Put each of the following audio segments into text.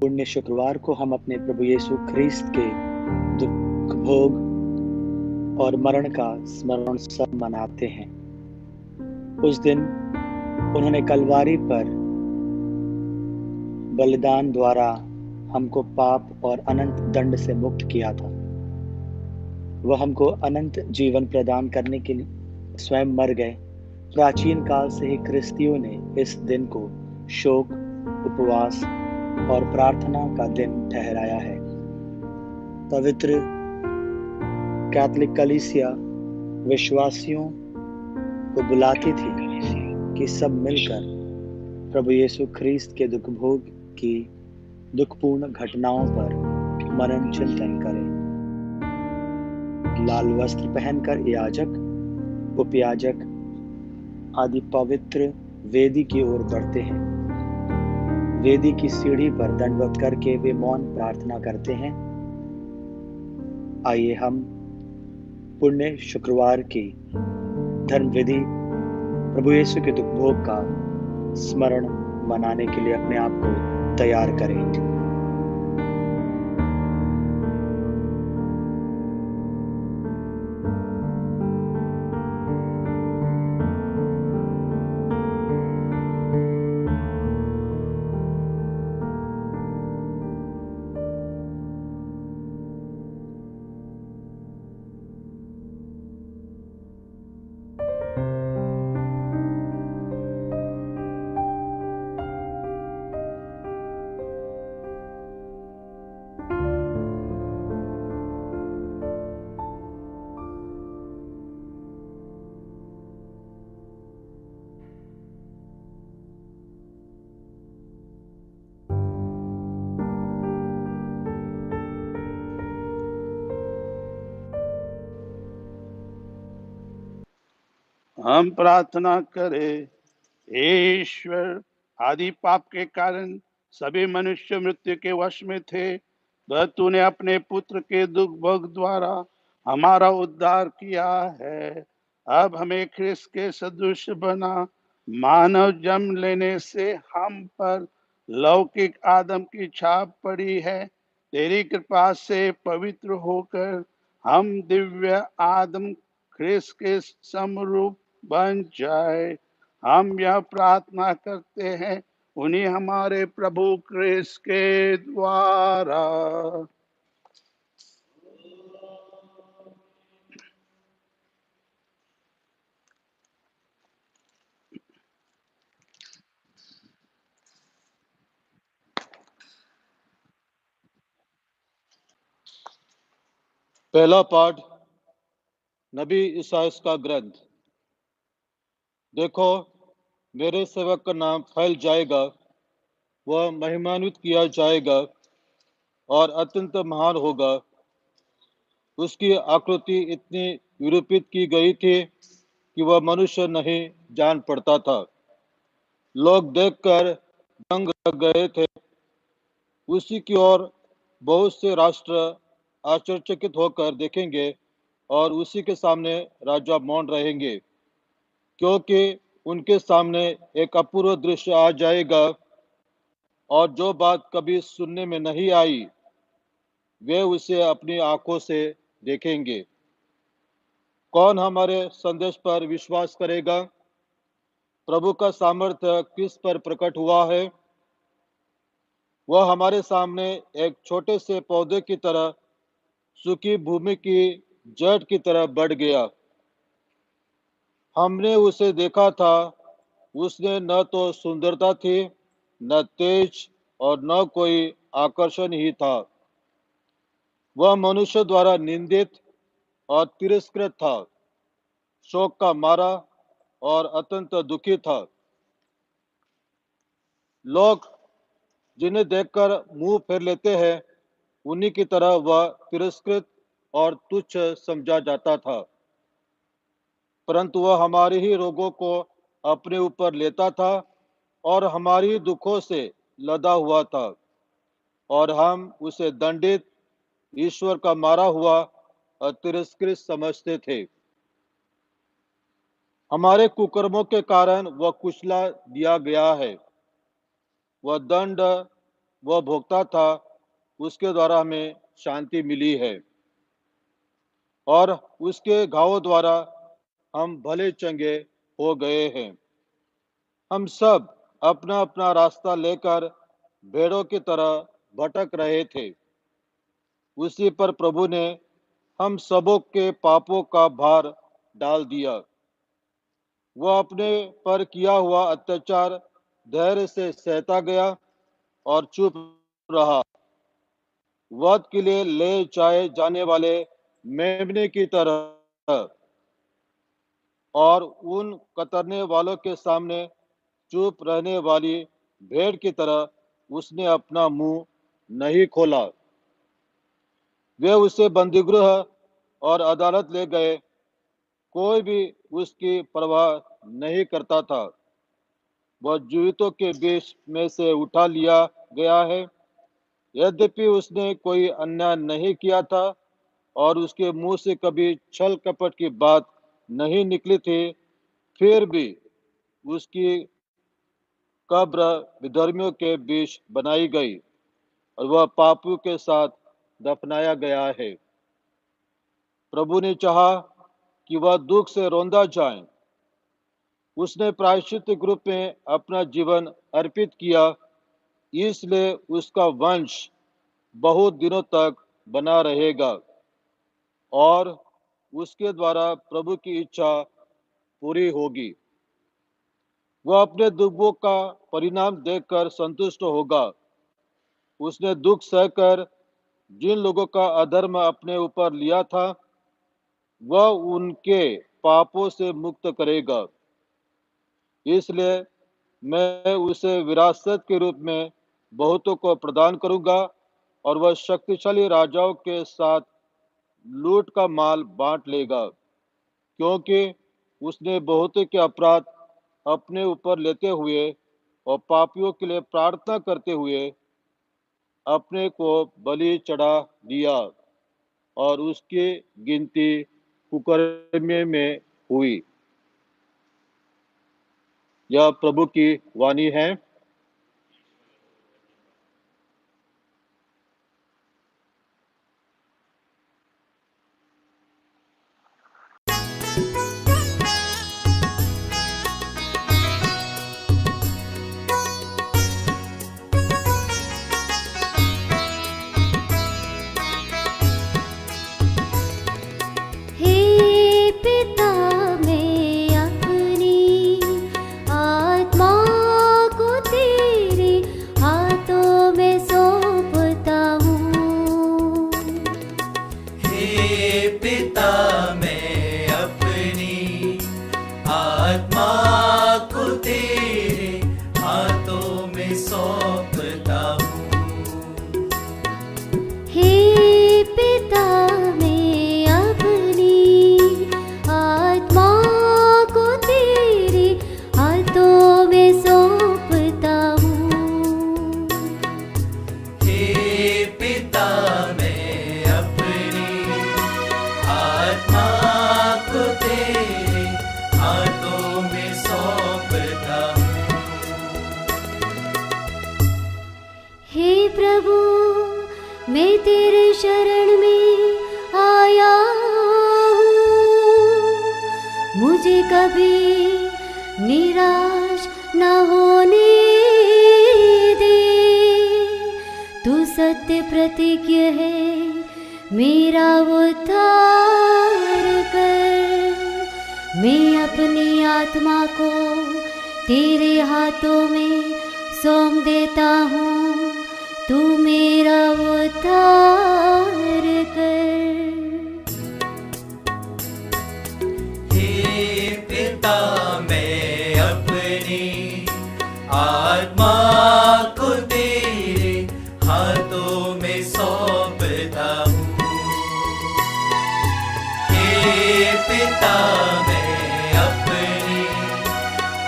पुण्य शुक्रवार को हम अपने प्रभु यीशु ख्रीस्त के दुख भोग और मरण का स्मरण सब मनाते हैं। उस दिन उन्होंने कलवारी पर बलिदान द्वारा हमको पाप और अनंत दंड से मुक्त किया था। वह हमको अनंत जीवन प्रदान करने के लिए स्वयं मर गए। प्राचीन काल से ही ख्रिस्तियों ने इस दिन को शोक, उपवास और प्रार्थना का दिन ठहराया है। पवित्र कैथोलिक कलीसिया विश्वासियों को बुलाती थी कि सब मिलकर प्रभु यीशु ख्रीस्त के दुख भोग की दुखपूर्ण घटनाओं पर मनन चिंतन करें। लाल वस्त्र पहनकर याजक, उपयाजक आदि पवित्र वेदी की ओर बढ़ते हैं। वेदी की सीढ़ी पर दंडवत करके वे मौन प्रार्थना करते हैं। आइए हम पुण्य शुक्रवार की धर्म विधि प्रभु यीशु के दुख भोग का स्मरण मनाने के लिए अपने आप को तैयार करें। हम प्रार्थना करें। हे ईश्वर, आदि पाप के कारण सभी मनुष्य मृत्यु के वश में थे, वह तूने अपने पुत्र के दुख भोग द्वारा हमारा उद्धार किया है। अब हमें ख्रिस्त के सदृश बना। मानव जन्म लेने से हम पर लौकिक आदम की छाप पड़ी है। तेरी कृपा से पवित्र होकर हम दिव्य आदम ख्रिस्त के समरूप बन जाए। हम यह प्रार्थना करते हैं उन्हीं हमारे प्रभु क्रिस्त के द्वारा। पहला पाठ नबी ईसायास का ग्रंथ। देखो, मेरे सेवक का नाम फैल जाएगा, वह महिमान्वित किया जाएगा और अत्यंत महान होगा। उसकी आकृति इतनी निरूपित की गई थी कि वह मनुष्य नहीं जान पड़ता था। लोग देखकर दंग रह गए थे। उसी की ओर बहुत से राष्ट्र आश्चर्यचकित होकर देखेंगे और उसी के सामने राजा मौन रहेंगे, क्योंकि उनके सामने एक अपूर्व दृश्य आ जाएगा और जो बात कभी सुनने में नहीं आई वे उसे अपनी आंखों से देखेंगे। कौन हमारे संदेश पर विश्वास करेगा? प्रभु का सामर्थ्य किस पर प्रकट हुआ है? वह हमारे सामने एक छोटे से पौधे की तरह, सूखी भूमि की जड़ की तरह बढ़ गया। हमने उसे देखा था, उसने न तो सुंदरता थी, न तेज और न कोई आकर्षण ही था। वह मनुष्य द्वारा निंदित और तिरस्कृत था, शोक का मारा और अत्यंत दुखी था। लोग जिन्हें देखकर मुंह फेर लेते हैं, उन्हीं की तरह वह तिरस्कृत और तुच्छ समझा जाता था। परंतु वह हमारे ही रोगों को अपने ऊपर लेता था और हमारी दुखों से लदा हुआ था, और हम उसे दंडित, ईश्वर का मारा हुआ और तिरस्कृत समझते थे। हमारे कुकर्मों के कारण वह कुचला दिया गया है। वह दंड वह भोगता था, उसके द्वारा हमें शांति मिली है और उसके घावों द्वारा हम भले चंगे हो गए हैं। हम सब अपना अपना रास्ता लेकर भेड़ों की तरह भटक रहे थे। उसी पर प्रभु ने हम सबों के पापों का भार डाल दिया। वह अपने पर किया हुआ अत्याचार धैर्य से सहता गया और चुप रहा। वध के लिए ले जाए जाने वाले मेमने की तरह और उन कतरने वालों के सामने चुप रहने वाली भेड़ की तरह उसने अपना मुंह नहीं खोला। वे उसे बंदीगृह और अदालत ले गए, कोई भी उसकी परवाह नहीं करता था। वह जीवितों के बीच में से उठा लिया गया है। यद्यपि उसने कोई अन्याय नहीं किया था और उसके मुंह से कभी छल कपट की बात नहीं निकली थी, फिर भी उसकी कब्र विधर्मियों के बीच बनाई गई और वह पापियों के साथ दफनाया गया है। प्रभु ने चाहा कि वह दुख से रौंदा जाए। उसने प्रायश्चित रूप में अपना जीवन अर्पित किया, इसलिए उसका वंश बहुत दिनों तक बना रहेगा और उसके द्वारा प्रभु की इच्छा पूरी होगी। वह अपने दुखों का परिणाम देखकर संतुष्ट होगा। उसने दुख सहकर जिन लोगों का अधर्म अपने ऊपर लिया था, वह उनके पापों से मुक्त करेगा। इसलिए मैं उसे विरासत के रूप में बहुतों को प्रदान करूंगा और वह शक्तिशाली राजाओं के साथ लूट का माल बांट लेगा, क्योंकि उसने बहुतों के अपराध अपने ऊपर लेते हुए और पापियों के लिए प्रार्थना करते हुए अपने को बलि चढ़ा दिया और उसकी गिनती कुकर्मे में हुई। यह प्रभु की वाणी है। हे पिता मैं अपनी आत्मा को तेरे हाथों में सौंपता हूँ। हे पिता मैं अपनी आत्मा को तेरे हाथों में सौंपता हूँ। हे पिता मैं अपनी आत्मा को तेरे हाथों में सौंपता हूँ। हे पिता मैं अपनी आत्मा को तेरे हाथों में सौंपता हूँ। हे प्रभु मैं तेरे शरण में आया हूँ, मुझे कभी निराश न होने दे। तू सत्य प्रतिज्ञ है, मेरा उद्धार कर। मैं अपनी आत्मा को तेरे हाथों में सौंप देता हूँ, तू मेरा उद्धार कर। हे पिता मैं अपनी आत्मा को तेरे हाथों में सौंपता हूँ। हे पिता मैं अपनी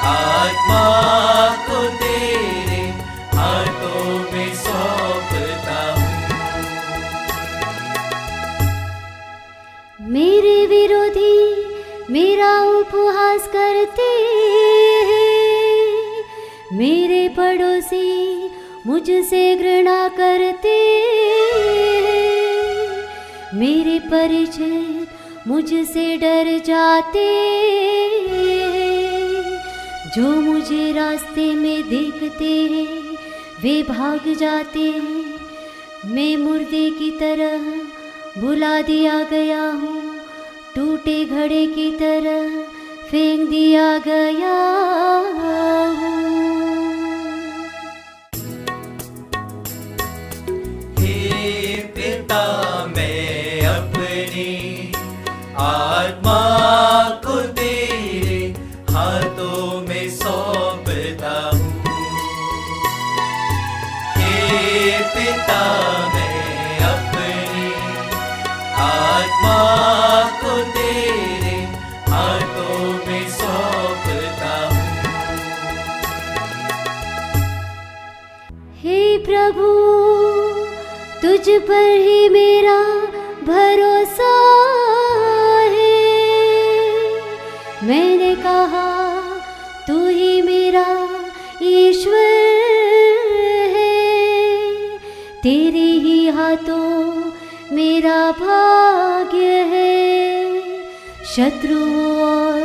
आत्मा को तेरे हाथों में सौंपता हूँ। मेरे विरोधी मेरा उपहास करते हैं, मेरे पड़ोसी मुझसे घृणा करते हैं, मेरे परिचित मुझसे डर जाते हैं, जो मुझे रास्ते में देखते हैं वे भाग जाते हैं। मैं मुर्दे की तरह भुला दिया गया हूँ, टूटे घड़े की तरह फेंक दिया गया हूँ। हे पिता, मैं अपनी आत्मा को तेरे हाथों में सौंपता हूँ। हे पिता, मैं अपनी आत्मा को तेरे हाथों में सौंपता हूँ। हे प्रभु, तुझ पर ही मेरा भरोसा है। मैंने कहा तू ही मेरा ईश्वर है, तेरे ही हाथों मेरा भाग्य है। शत्रुओं और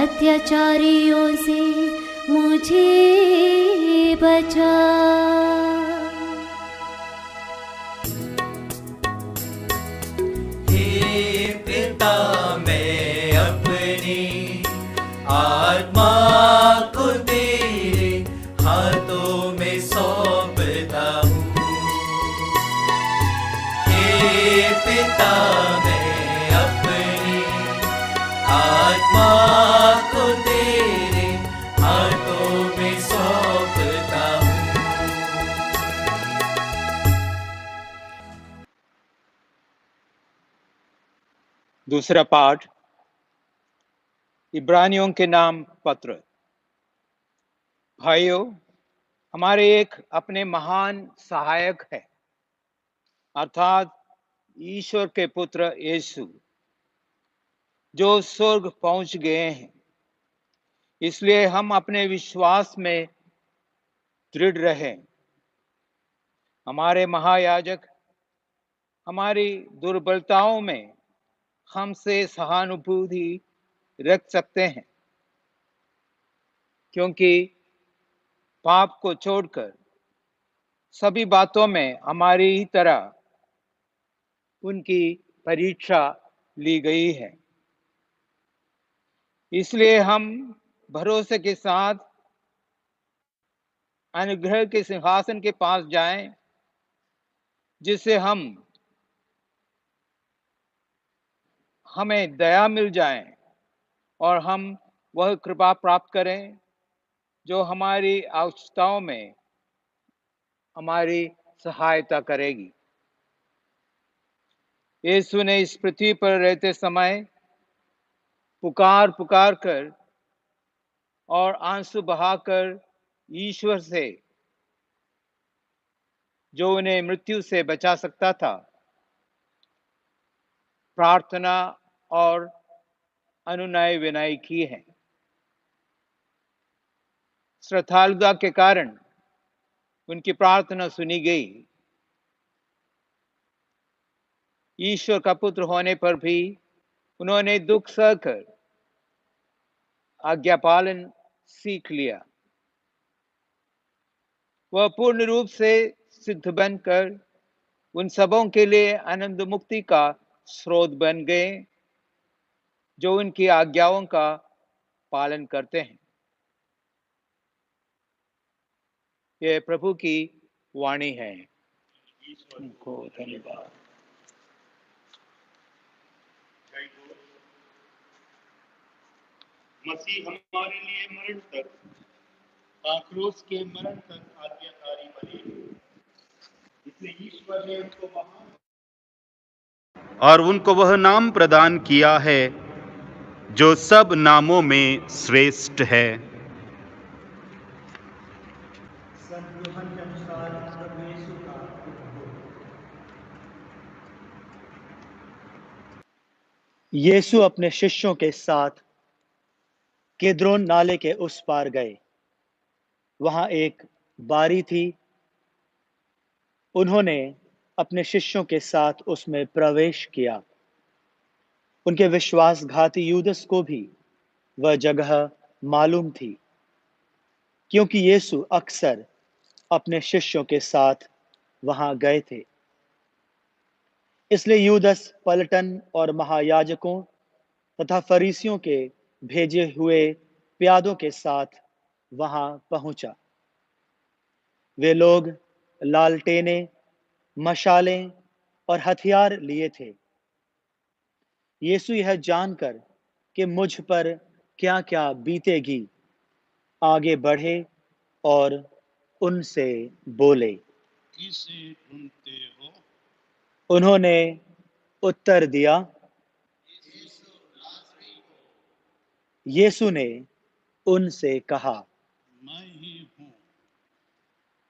अत्याचारियों से मुझे बचा। हे पिता, मैं अपनी आत्मा को तेरे हाथों में सौंपता हूँ। हे पिता, मैं अपनी आत्मा को तेरे हाथों में सौंपता हूँ। दूसरा पाठ, इब्रानियों के नाम पत्र। भाइयों, हमारे एक अपने महान सहायक है, अर्थात ईश्वर के पुत्र यीशु, जो स्वर्ग पहुंच गए हैं। इसलिए हम अपने विश्वास में दृढ़ रहें। हमारे महायाजक हमारी दुर्बलताओं में हमसे सहानुभूति रख सकते हैं, क्योंकि पाप को छोड़कर सभी बातों में हमारी ही तरह उनकी परीक्षा ली गई है। इसलिए हम भरोसे के साथ अनुग्रह के सिंहासन के पास जाएं, जिससे हमें दया मिल जाए और हम वह कृपा प्राप्त करें जो हमारी आवश्यकताओं में हमारी सहायता करेगी। यीशु ने इस पृथ्वी पर रहते समय पुकार पुकार कर और आंसू बहाकर ईश्वर से, जो उन्हें मृत्यु से बचा सकता था, प्रार्थना और अनुनय विनय की है। श्रद्धालुता के कारण उनकी प्रार्थना सुनी गई। ईश्वर का पुत्र होने पर भी उन्होंने दुख सहकर आज्ञा पालन सीख लिया। वह पूर्ण रूप से सिद्ध बनकर उन सबों के लिए आनंद मुक्ति का स्रोत बन गए जो उनकी आज्ञाओं का पालन करते हैं। यह प्रभु की वाणी है। उनको धन्यवाद। मसीह हमारे लिए मरण तक, आक्रोश के मरण तक आज्ञाकारी बने। इसलिए ईश्वर ने उनको महान और उनको वह नाम प्रदान किया है जो सब नामों में श्रेष्ठ है। यीशु अपने शिष्यों के साथ किद्रोन नाले के उस पार गए। वहां एक बारी थी उन्होंने अपने शिष्यों के साथ उसमें प्रवेश किया। उनके विश्वासघाती यूदस को भी वह जगह मालूम थी, क्योंकि यीशु अक्सर अपने शिष्यों के साथ वहां गए थे। इसलिए यूदस पलटन और महायाजकों तथा फरीसियों के भेजे हुए प्यादों के साथ वहां पहुंचा। वे लोग लालटेनें, मशालें और हथियार लिए थे। यीशु यह जानकर कि मुझ पर क्या-क्या बीतेगी, आगे बढ़े और उनसे बोले। किसे ढूंढते हो? उन्होंने उत्तर दिया, यीशु ने उनसे कहा, मैं ही हूँ।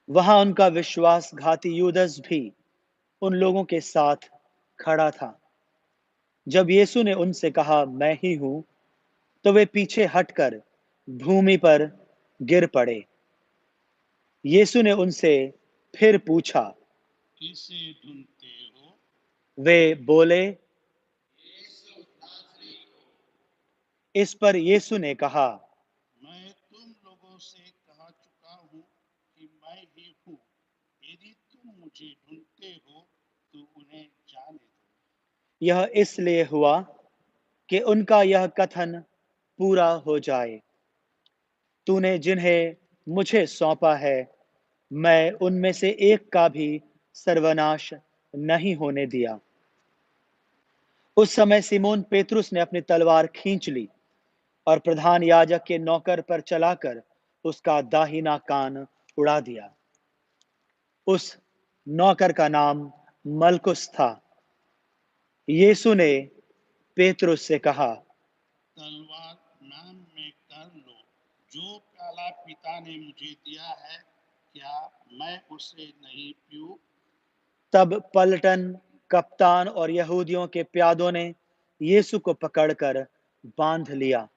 वहां उनका विश्वासघाती यूदस भी उन लोगों के साथ खड़ा था। जब यीशु ने उनसे कहा, मैं ही हूं, तो वे पीछे हटकर भूमि पर गिर पड़े। यीशु ने उनसे फिर पूछा। किसे ढूंढते हो? वे बोले। इस पर यीशु ने कहा, मैं तुम लोगों से कहा चुका हूँ कि मैं ही हूँ। यदि तुम मुझे ढूंढते हो तो उन्हें जाने दो। यह इसलिए हुआ कि उनका यह कथन पूरा हो जाए, तूने जिन्हें मुझे सौंपा है, मैं उनमें से एक का भी सर्वनाश नहीं होने दिया। उस समय सिमोन पेतरुस ने अपनी तलवार खींच ली और प्रधान याजक के नौकर पर चलाकर उसका दाहिना कान उड़ा दिया। उस नौकर का नाम मलकुस था। यीशु ने पेतरुस से कहा, तलवार नाम में कर लो। जो प्याला पिता ने मुझे दिया है, क्या मैं उसे नहीं पीऊं? तब पलटन, कप्तान और यहूदियों के प्यादों ने यीशु को पकड़कर बांध लिया।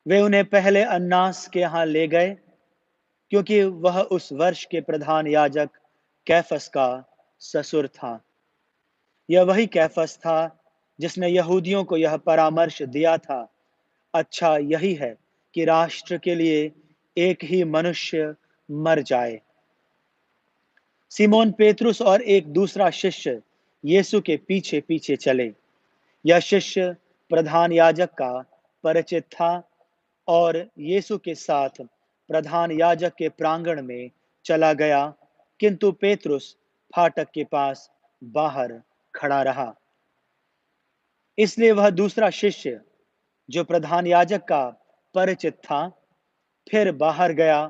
वे उन्हें पहले अन्नास के यहाँ ले गए, क्योंकि वह उस वर्ष के प्रधान याजक कैफस का ससुर था। यह वही कैफस था जिसने यहूदियों को यह परामर्श दिया था, अच्छा यही है कि राष्ट्र के लिए एक ही मनुष्य मर जाए। सिमोन पेतरुस और एक दूसरा शिष्य यीशु के पीछे पीछे चले। यह शिष्य प्रधान याजक का परिचित था और यीशु के साथ प्रधान याजक के प्रांगण में चला गया, किंतु पेतरुस फाटक के पास बाहर खड़ा रहा। इसलिए वह दूसरा शिष्य, जो प्रधान याजक का परिचित था, फिर बाहर गया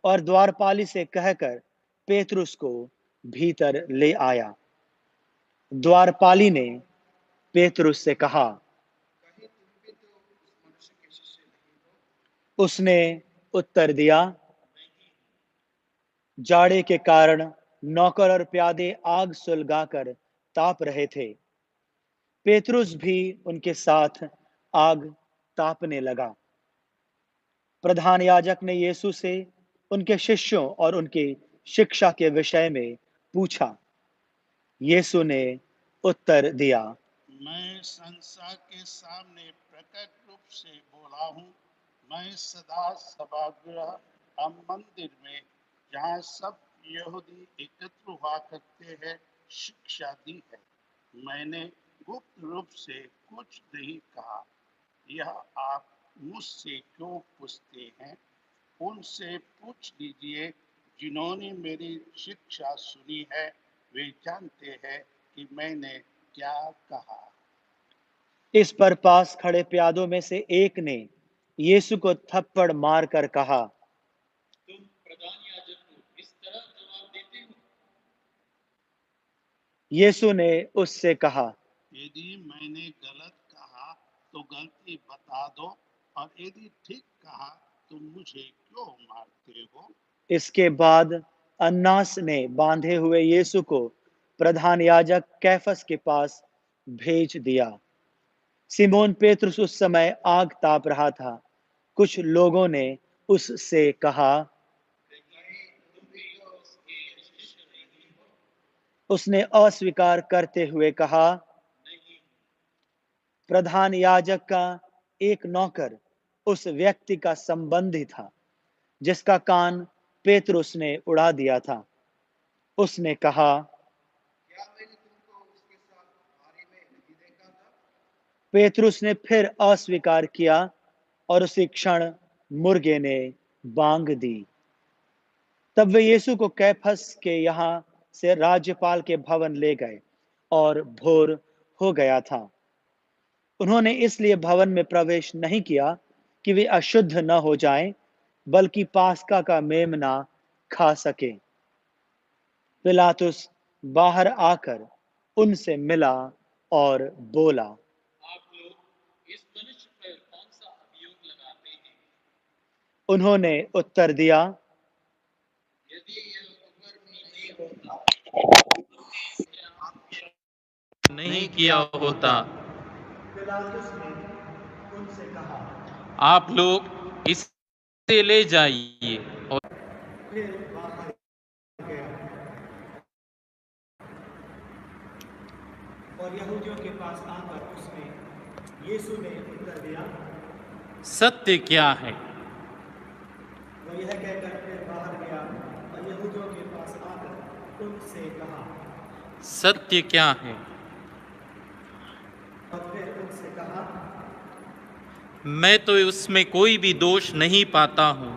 और द्वारपाली से कहकर पेतरुस को भीतर ले आया। द्वारपाली ने पेतरुस से कहा, उसने उत्तर दिया, जाड़े के कारण नौकर और प्यादे आग सुलगाकर ताप रहे थे। पेतरुस भी उनके साथ आग तापने लगा। प्रधान याजक ने यीशु से उनके शिष्यों और उनकी शिक्षा के विषय में पूछा। यीशु ने उत्तर दिया, मैं संसार के सामने प्रकट रूप से बोला हूँ। मैं सदा सभागृह और मंदिर में, जहाँ सब यहूदी एकत्र हुआ करते हैं, शिक्षा दी है। मैंने गुप्त रूप से कुछ नहीं कहा। यह आप मुझसे क्यों पूछते हैं? उनसे पूछ लीजिए जिन्होंने मेरी शिक्षा सुनी है। वे जानते हैं कि मैंने क्या कहा। इस पर पास खड़े प्यादों में से एक ने यीशु को थप्पड़ मारकर कहा, तुम प्रधान याजक को इस तरह जवाब देते हो? यीशु ने उससे कहा, यदि मैंने गलत कहा तो गलती बता दो, और यदि ठीक कहा तो मुझे क्यों मारते हो? इसके बाद अन्नास ने बांधे हुए यीशु को प्रधान याजक कैफस के पास भेज दिया। सिमोन पेतरुस उस समय आग ताप रहा था। कुछ लोगों ने उससे कहा, उसने अस्वीकार करते हुए कहा। प्रधान याजक का एक नौकर उस व्यक्ति का संबंधी था जिसका कान पेतरुस ने उड़ा दिया था। उसने कहा, क्या मैंने तुमको उसके साथ बारी में नहीं देखा था? पेतरुस ने फिर अस्वीकार किया और उसी क्षण मुर्गे ने बांग दी। तब वे यीशु को कैफस के यहाँ से राज्यपाल के भवन ले गए और भोर हो गया था। उन्होंने इसलिए भवन में प्रवेश नहीं किया कि वे अशुद्ध न हो जाएं, बल्कि पास्का का मेमना खा सके। पिलातुस बाहर आकर उनसे मिला और बोला, आप लोग इस मनुष्य पर कौन सा अभियोग लगाते हैं? उन्होंने उत्तर दिया, यदि यह उबर नहीं होता, नहीं किया होता। पिलातुस ने उनसे कहा, आप लोग इसे ले जाइए और फिर बाहर गया और यहूदियों के पास आकर उसने यीशु ने उत्तर दिया। सत्य क्या है? वह यह कहकर फिर बाहर गया और यहूदियों के पास आकर उनसे कहा। सत्य क्या है? और फिर उनसे कहा, मैं तो उसमें कोई भी दोष नहीं पाता हूँ,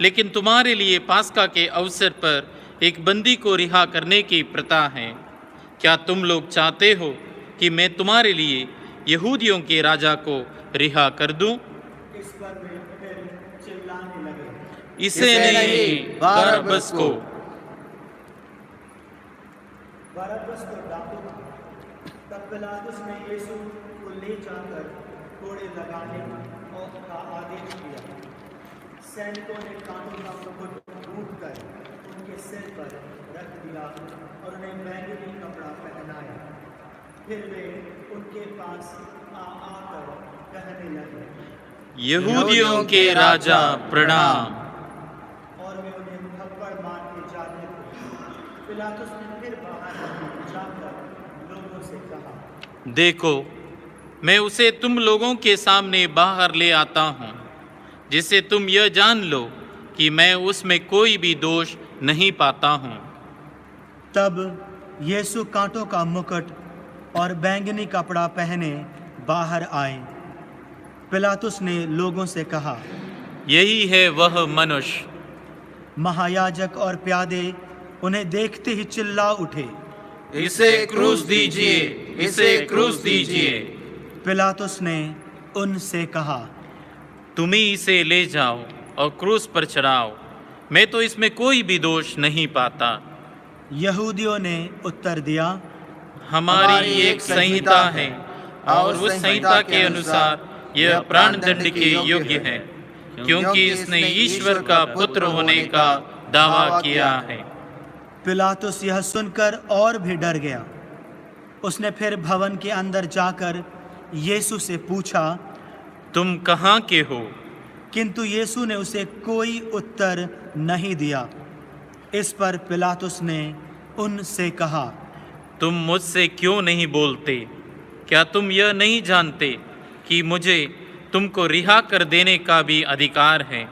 लेकिन तुम्हारे लिए पास्का के अवसर पर एक बंदी को रिहा करने की प्रथा है। क्या तुम लोग चाहते हो कि मैं तुम्हारे लिए यहूदियों के राजा को रिहा कर दूं? इस पर वे फिर चिल्लाने लगे, इसे नहीं, बरअब्बस को। बरअब्बस तो डाकू था। तब पिलातुस ने यीशु को ले जाकर कोड़े लगाने का आदेश दिया। सैनिकों ने कानून का मुकुट ढूंढकर उनके सिर पर रख दिया और उन्हें बैंगनी कपड़ा पहनाया। फिर वे उनके पास आकर कहने लगे, यहूदियों के राजा प्रणाम। और वे उन्हें थप्पड़ मार के जाते थे। पिलातुस ने फिर बाहर जाकर लोगों से कहा, देखो, मैं उसे तुम लोगों के सामने बाहर ले आता हूँ, जिससे तुम यह जान लो कि मैं उसमें कोई भी दोष नहीं पाता हूँ। तब यीशु कांटों का मुकुट और बैंगनी कपड़ा पहने बाहर आए। पिलातुस ने लोगों से कहा, यही है वह मनुष्य। महायाजक और प्यादे उन्हें देखते ही चिल्ला उठे, इसे क्रूस दीजिए, इसे क्रूस दीजिए। पिलातुस ने उनसे कहा, तुम ही इसे ले जाओ और क्रूस पर चढ़ाओ, मैं तो इसमें कोई भी दोष नहीं पाता। यहूदियों ने उत्तर दिया, हमारी एक संहिता है और उस संहिता के अनुसार यह प्राणदंड के योग्य है, क्योंकि इसने ईश्वर का पुत्र होने का दावा किया है। पिलातुस यह सुनकर और भी डर गया। उसने फिर भवन के अंदर जाकर यीशु से पूछा, तुम कहाँ के हो? किंतु यीशु ने उसे कोई उत्तर नहीं दिया। इस पर पिलातुस ने उनसे कहा, तुम मुझसे क्यों नहीं बोलते? क्या तुम यह नहीं जानते कि मुझे तुमको रिहा कर देने का भी अधिकार है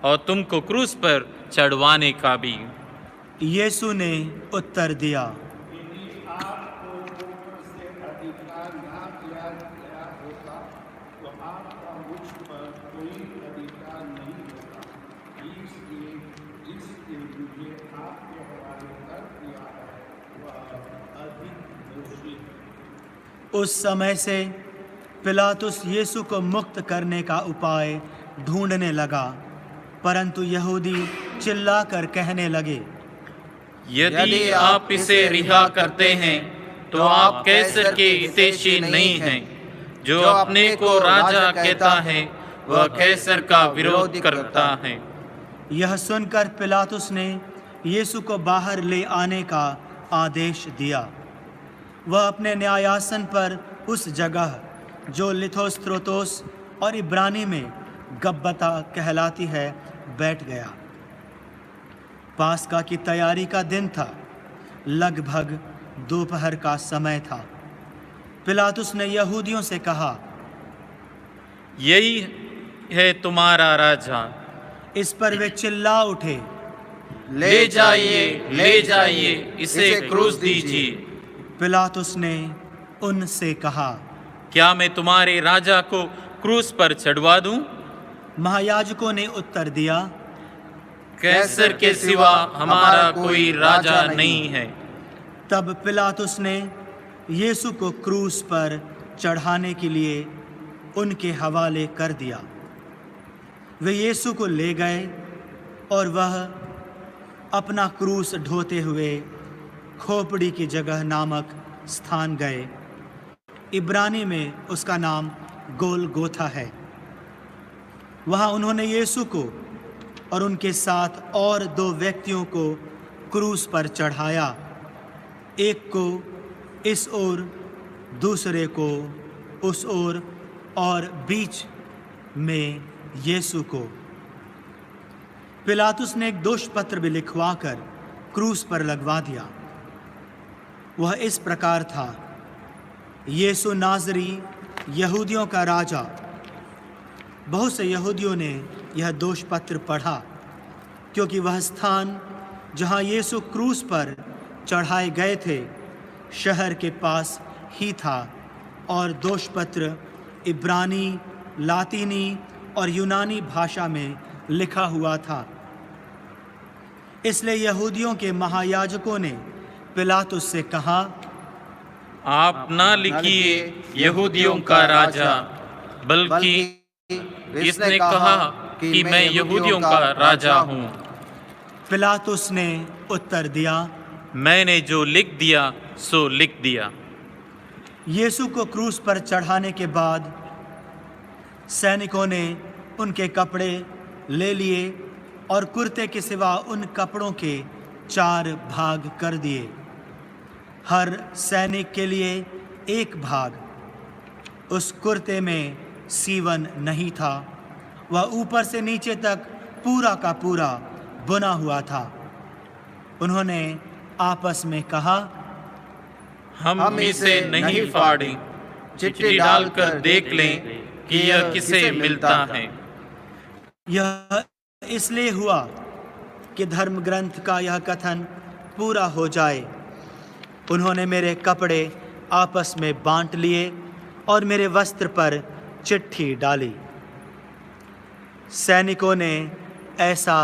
और तुमको क्रूस पर चढ़वाने का भी? यीशु ने उत्तर दिया, यदि आपको ऊपर से अधिकार ना दिया गया होता तो आपका मुझ पर कोई अधिकार नहीं होता। इसलिए जिसने मुझे आपके हवाले कर दिया है वह अधिक दोषी है। उस समय से पिलातुस यीशु को मुक्त करने का उपाय ढूंढने लगा, परंतु यहूदी चिल्लाकर कहने लगे, यदि आप इसे रिहा करते हैं तो आप कैसर के हितैषी नहीं हैं। जो अपने को राजा कहता है वह कैसर का विरोध करता है। यह सुनकर पिलातुस ने यीशु को बाहर ले आने का आदेश दिया। वह अपने न्यायासन पर उस जगह जो लिथोस्त्रोतोस और इब्रानी में गब्बता कहलाती है बैठ गया। पास्का की तैयारी का दिन था। लगभग दोपहर का समय था। पिलातुस ने यहूदियों से कहा, यही है तुम्हारा राजा। इस पर वे चिल्ला उठे, ले जाइए, इसे क्रूस दीजिए। पिलातुस ने उनसे कहा, क्या मैं तुम्हारे राजा को क्रूस पर चढ़वा दूं? महायाजकों ने उत्तर दिया, कैसर के सिवा हमारा कोई राजा नहीं है। तब पिलातुस ने यीशु को क्रूस पर चढ़ाने के लिए उनके हवाले कर दिया। वे यीशु को ले गए और वह अपना क्रूस ढोते हुए खोपड़ी की जगह नामक स्थान गए। इब्रानी में उसका नाम गोलगोथा है। वहाँ उन्होंने यीशु को और उनके साथ और 2 व्यक्तियों को क्रूस पर चढ़ाया, एक को इस ओर, दूसरे को उस ओर, और बीच में यीशु को। पिलातुस ने एक दोष पत्र भी लिखवाकर क्रूस पर लगवा दिया। वह इस प्रकार था, यीशु नाज़री, यहूदियों का राजा। बहुत से यहूदियों ने यह दोष पत्र पढ़ा, क्योंकि वह स्थान जहाँ यीशु क्रूस पर चढ़ाए गए थे शहर के पास ही था, और दोष पत्र इब्रानी, लातीनी और यूनानी भाषा में लिखा हुआ था। इसलिए यहूदियों के महायाजकों ने पिलातुस से कहा, आप ना लिखिए यहूदियों का राजा, बल्कि इसने कहा कि मैं यहूदियों का राजा हूँ। पिलातुस ने उत्तर दिया, मैंने जो लिख दिया सो लिख दिया। यीशु को क्रूस पर चढ़ाने के बाद सैनिकों ने उनके कपड़े ले लिए और कुर्ते के सिवा उन कपड़ों के 4 भाग कर दिए, हर सैनिक के लिए 1 भाग। उस कुर्ते में सीवन नहीं था, वह ऊपर से नीचे तक पूरा का पूरा बुना हुआ था। उन्होंने आपस में कहा, हम इसे नहीं फाड़ें, चिट्ठी डालकर देख लें कि यह किसे मिलता है। यह इसलिए हुआ कि धर्म ग्रंथ का यह कथन पूरा हो जाए, उन्होंने मेरे कपड़े आपस में बांट लिए और मेरे वस्त्र पर चिट्ठी डाली। सैनिकों ने ऐसा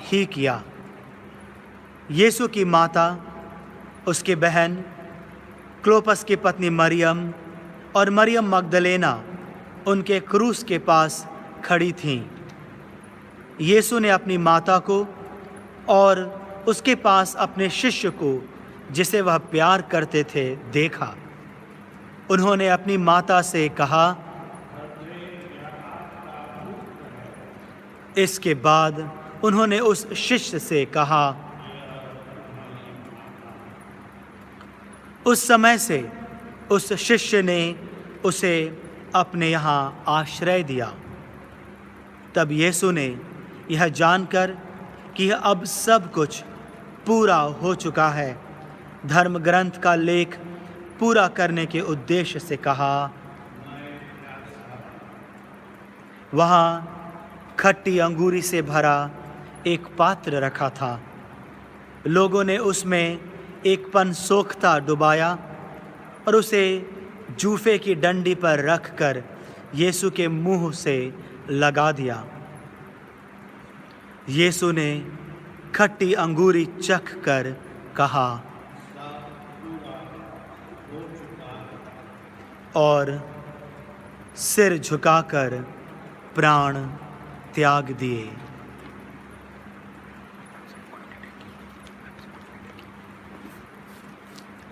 ही किया। यीशु की माता, उसकी बहन, क्लोपस की पत्नी मरियम और मरियम मगदलेना उनके क्रूस के पास खड़ी थीं। यीशु ने अपनी माता को और उसके पास अपने शिष्य को, जिसे वह प्यार करते थे, देखा। उन्होंने अपनी माता से कहा। इसके बाद उन्होंने उस शिष्य से कहा। उस समय से उस शिष्य ने उसे अपने यहाँ आश्रय दिया। तब यीशु ने यह जानकर कि अब सब कुछ पूरा हो चुका है, धर्म ग्रंथ का लेख पूरा करने के उद्देश्य से कहा। वहाँ खट्टी अंगूरी से भरा एक पात्र रखा था। लोगों ने उसमें एक पन सोख्ता डुबाया और उसे जूफे की डंडी पर रखकर यीशु के मुंह से लगा दिया। यीशु ने खट्टी अंगूरी चख कर कहा और सिर झुकाकर प्राण त्याग दिए।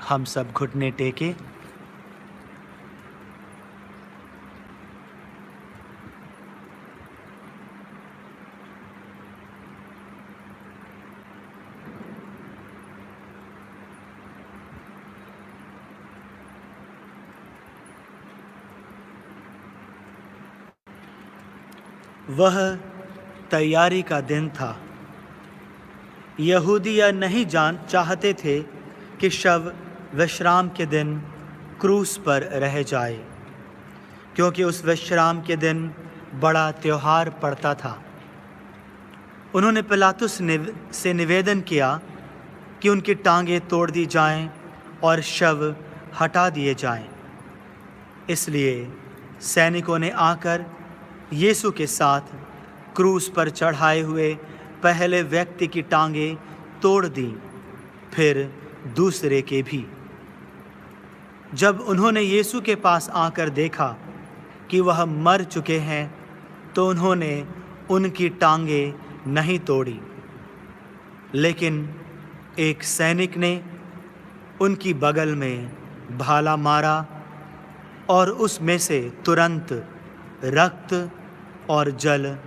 हम सब घुटने टेके वह तैयारी का दिन था। यहूदी यह नहीं चाहते थे कि शव विश्राम के दिन क्रूस पर रह जाए, क्योंकि उस विश्राम के दिन बड़ा त्योहार पड़ता था। उन्होंने पिलातुस से निवेदन किया कि उनकी टांगें तोड़ दी जाएं और शव हटा दिए जाएं। इसलिए सैनिकों ने आकर यीशु के साथ क्रूस पर चढ़ाए हुए पहले व्यक्ति की टांगें तोड़ दी, फिर दूसरे के भी। जब उन्होंने यीशु के पास आकर देखा कि वह मर चुके हैं, तो उन्होंने उनकी टांगें नहीं तोड़ी, लेकिन एक सैनिक ने उनकी बगल में भाला मारा और उसमें से तुरंत रक्त और जल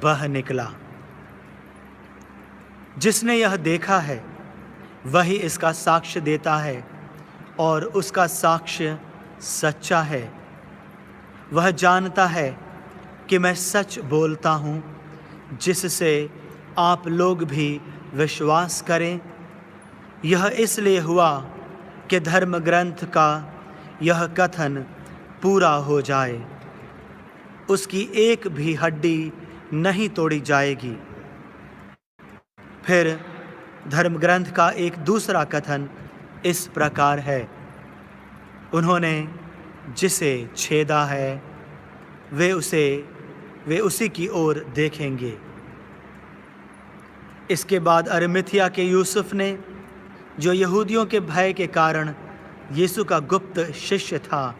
बह निकला। जिसने यह देखा है वही इसका साक्ष्य देता है, और उसका साक्ष्य सच्चा है। वह जानता है कि मैं सच बोलता हूँ, जिससे आप लोग भी विश्वास करें। यह इसलिए हुआ कि धर्म ग्रंथ का यह कथन पूरा हो जाए, उसकी एक भी हड्डी नहीं तोड़ी जाएगी। फिर धर्म ग्रंथ का एक दूसरा कथन इस प्रकार है, उन्होंने जिसे छेदा है वे उसी की ओर देखेंगे। इसके बाद अरिमथिया के यूसुफ ने, जो यहूदियों के भय के कारण यीशु का गुप्त शिष्य था,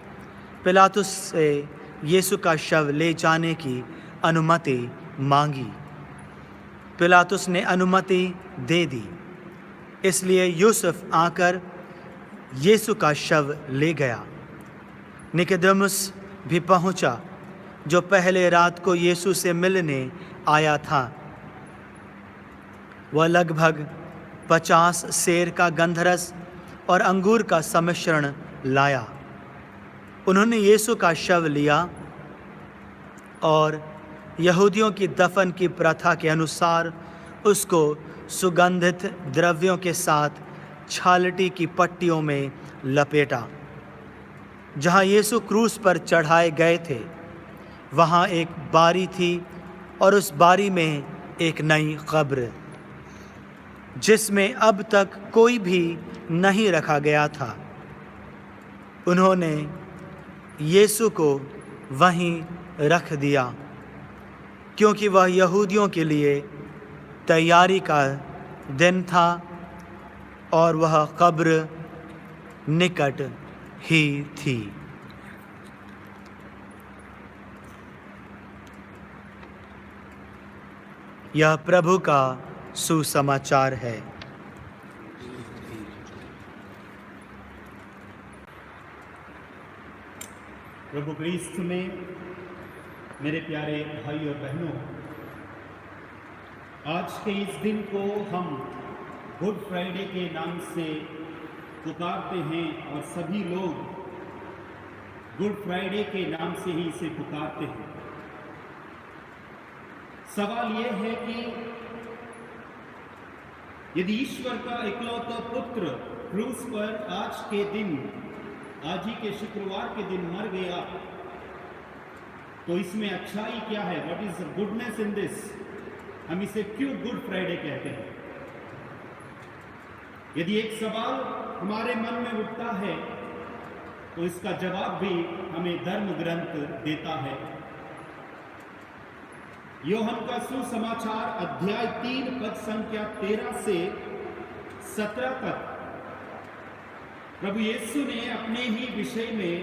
पिलातुस से यीशु का शव ले जाने की अनुमति मांगी। पिलातुस ने अनुमति दे दी। इसलिए यूसुफ आकर यीशु का शव ले गया। निकोदेमुस भी पहुंचा, जो पहले रात को यीशु से मिलने आया था। वह लगभग 50 सेर का गंधरस और अंगूर का सम्मिश्रण लाया। उन्होंने यीशु का शव लिया और यहूदियों की दफन की प्रथा के अनुसार उसको सुगंधित द्रव्यों के साथ छालटी की पट्टियों में लपेटा। जहाँ यीशु क्रूस पर चढ़ाए गए थे, वहाँ एक बारी थी और उस बारी में एक नई कब्र, जिसमें अब तक कोई भी नहीं रखा गया था। उन्होंने यीशु को वहीं रख दिया, क्योंकि वह यहूदियों के लिए तैयारी का दिन था और वह कब्र निकट ही थी। यह प्रभु का सुसमाचार है। प्रभु क्रिस्त में मेरे प्यारे भाई और बहनों, आज के इस दिन को हम गुड फ्राइडे के नाम से पुकारते हैं और सभी लोग गुड फ्राइडे के नाम से ही इसे पुकारते हैं। सवाल यह है कि यदि ईश्वर का इकलौता पुत्र क्रूस पर आज के दिन, आज ही के शुक्रवार के दिन मर गया, तो इसमें अच्छाई क्या है? What is the goodness in this? हम इसे क्यों गुड फ्राइडे कहते हैं? यदि एक सवाल हमारे मन में उठता है तो इसका जवाब भी हमें धर्म ग्रंथ देता है। यूहन्ना का सुसमाचार अध्याय 3 पद संख्या 13 से 17 तक प्रभु यीशु ने अपने ही विषय में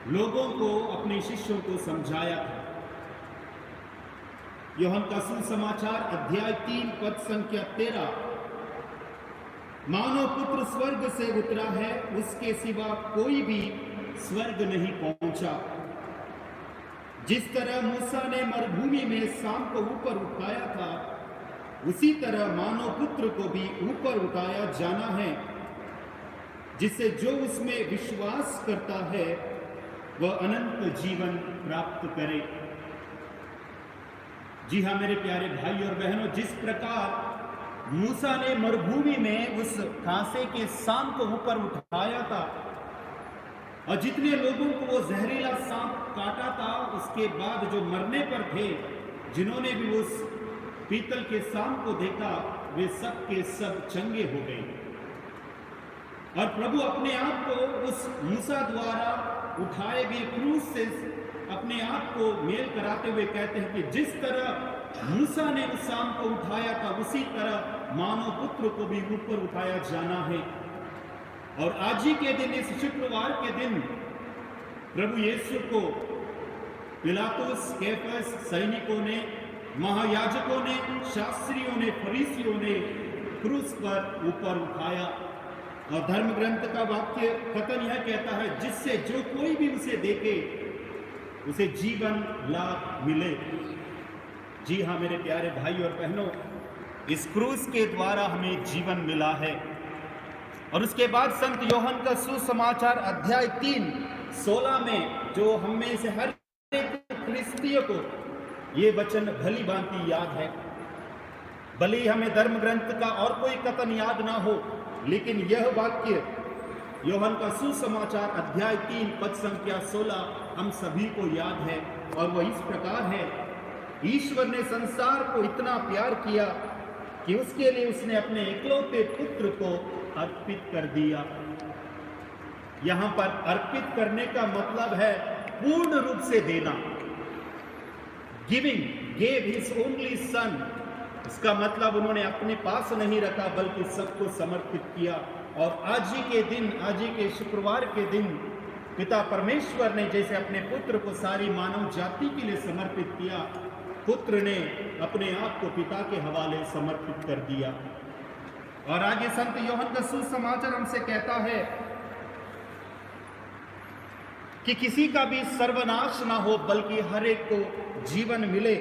लोगों को, अपने शिष्यों को समझाया था। यूहन्ना का सुसमाचार अध्याय 3 पद संख्या 13, मानव पुत्र स्वर्ग से उतरा है, उसके सिवा कोई भी स्वर्ग नहीं पहुंचा। जिस तरह मूसा ने मरुभूमि में सांप को ऊपर उठाया था, उसी तरह मानव पुत्र को भी ऊपर उठाया जाना है, जिससे जो उसमें विश्वास करता है वह अनंत जीवन प्राप्त करे। जी हाँ मेरे प्यारे भाई और बहनों, जिस प्रकार मूसा ने मरुभूमि में उस कांसे के सांप को ऊपर उठाया था और जितने लोगों को वो जहरीला सांप काटा था, उसके बाद जो मरने पर थे, जिन्होंने भी उस पीतल के सांप को देखा, वे सब के सब चंगे हो गए। और प्रभु अपने आप को उस मूसा द्वारा उठाए गए क्रूस से अपने आप को मेल कराते हुए कहते हैं कि जिस तरह मूसा ने उस सांप को उठाया था, उसी तरह मानव पुत्र को भी ऊपर उठाया जाना है। और आज ही के दिन, इस शुक्रवार के दिन, प्रभु यीशु को पिलातुस, कैफस, सैनिकों ने, महायाजकों ने, शास्त्रियों ने, फरीसियों ने क्रूस पर ऊपर उठाया। और धर्म ग्रंथ का वाक्य कथन यह कहता है, जिससे जो कोई भी उसे देखे उसे जीवन लाभ मिले। जी हाँ मेरे प्यारे भाई और बहनों, इस क्रूस के द्वारा हमें जीवन मिला है। और उसके बाद संत योहन का सुसमाचार अध्याय 3:16 में, जो हम में से हर एक ख्रिस्तियों को ये वचन भली भांति याद है। भले ही हमें धर्म ग्रंथ का और कोई कथन याद ना हो, लेकिन यह वाक्य योहन का सुसमाचार अध्याय 3 पद संख्या 16 हम सभी को याद है। और वह इस प्रकार है, ईश्वर ने संसार को इतना प्यार किया कि उसके लिए उसने अपने इकलौते पुत्र को अर्पित कर दिया। यहां पर अर्पित करने का मतलब है पूर्ण रूप से देना। Giving, gave his only son. इसका मतलब उन्होंने अपने पास नहीं रखा, बल्कि सबको समर्पित किया। और आज ही के दिन, आज ही के शुक्रवार के दिन, पिता परमेश्वर ने जैसे अपने पुत्र को सारी मानव जाति के लिए समर्पित किया, पुत्र ने अपने आप को पिता के हवाले समर्पित कर दिया। और आगे संत योहन का सुसमाचार हमसे कहता है कि किसी का भी सर्वनाश ना हो, बल्कि हर एक को जीवन मिले।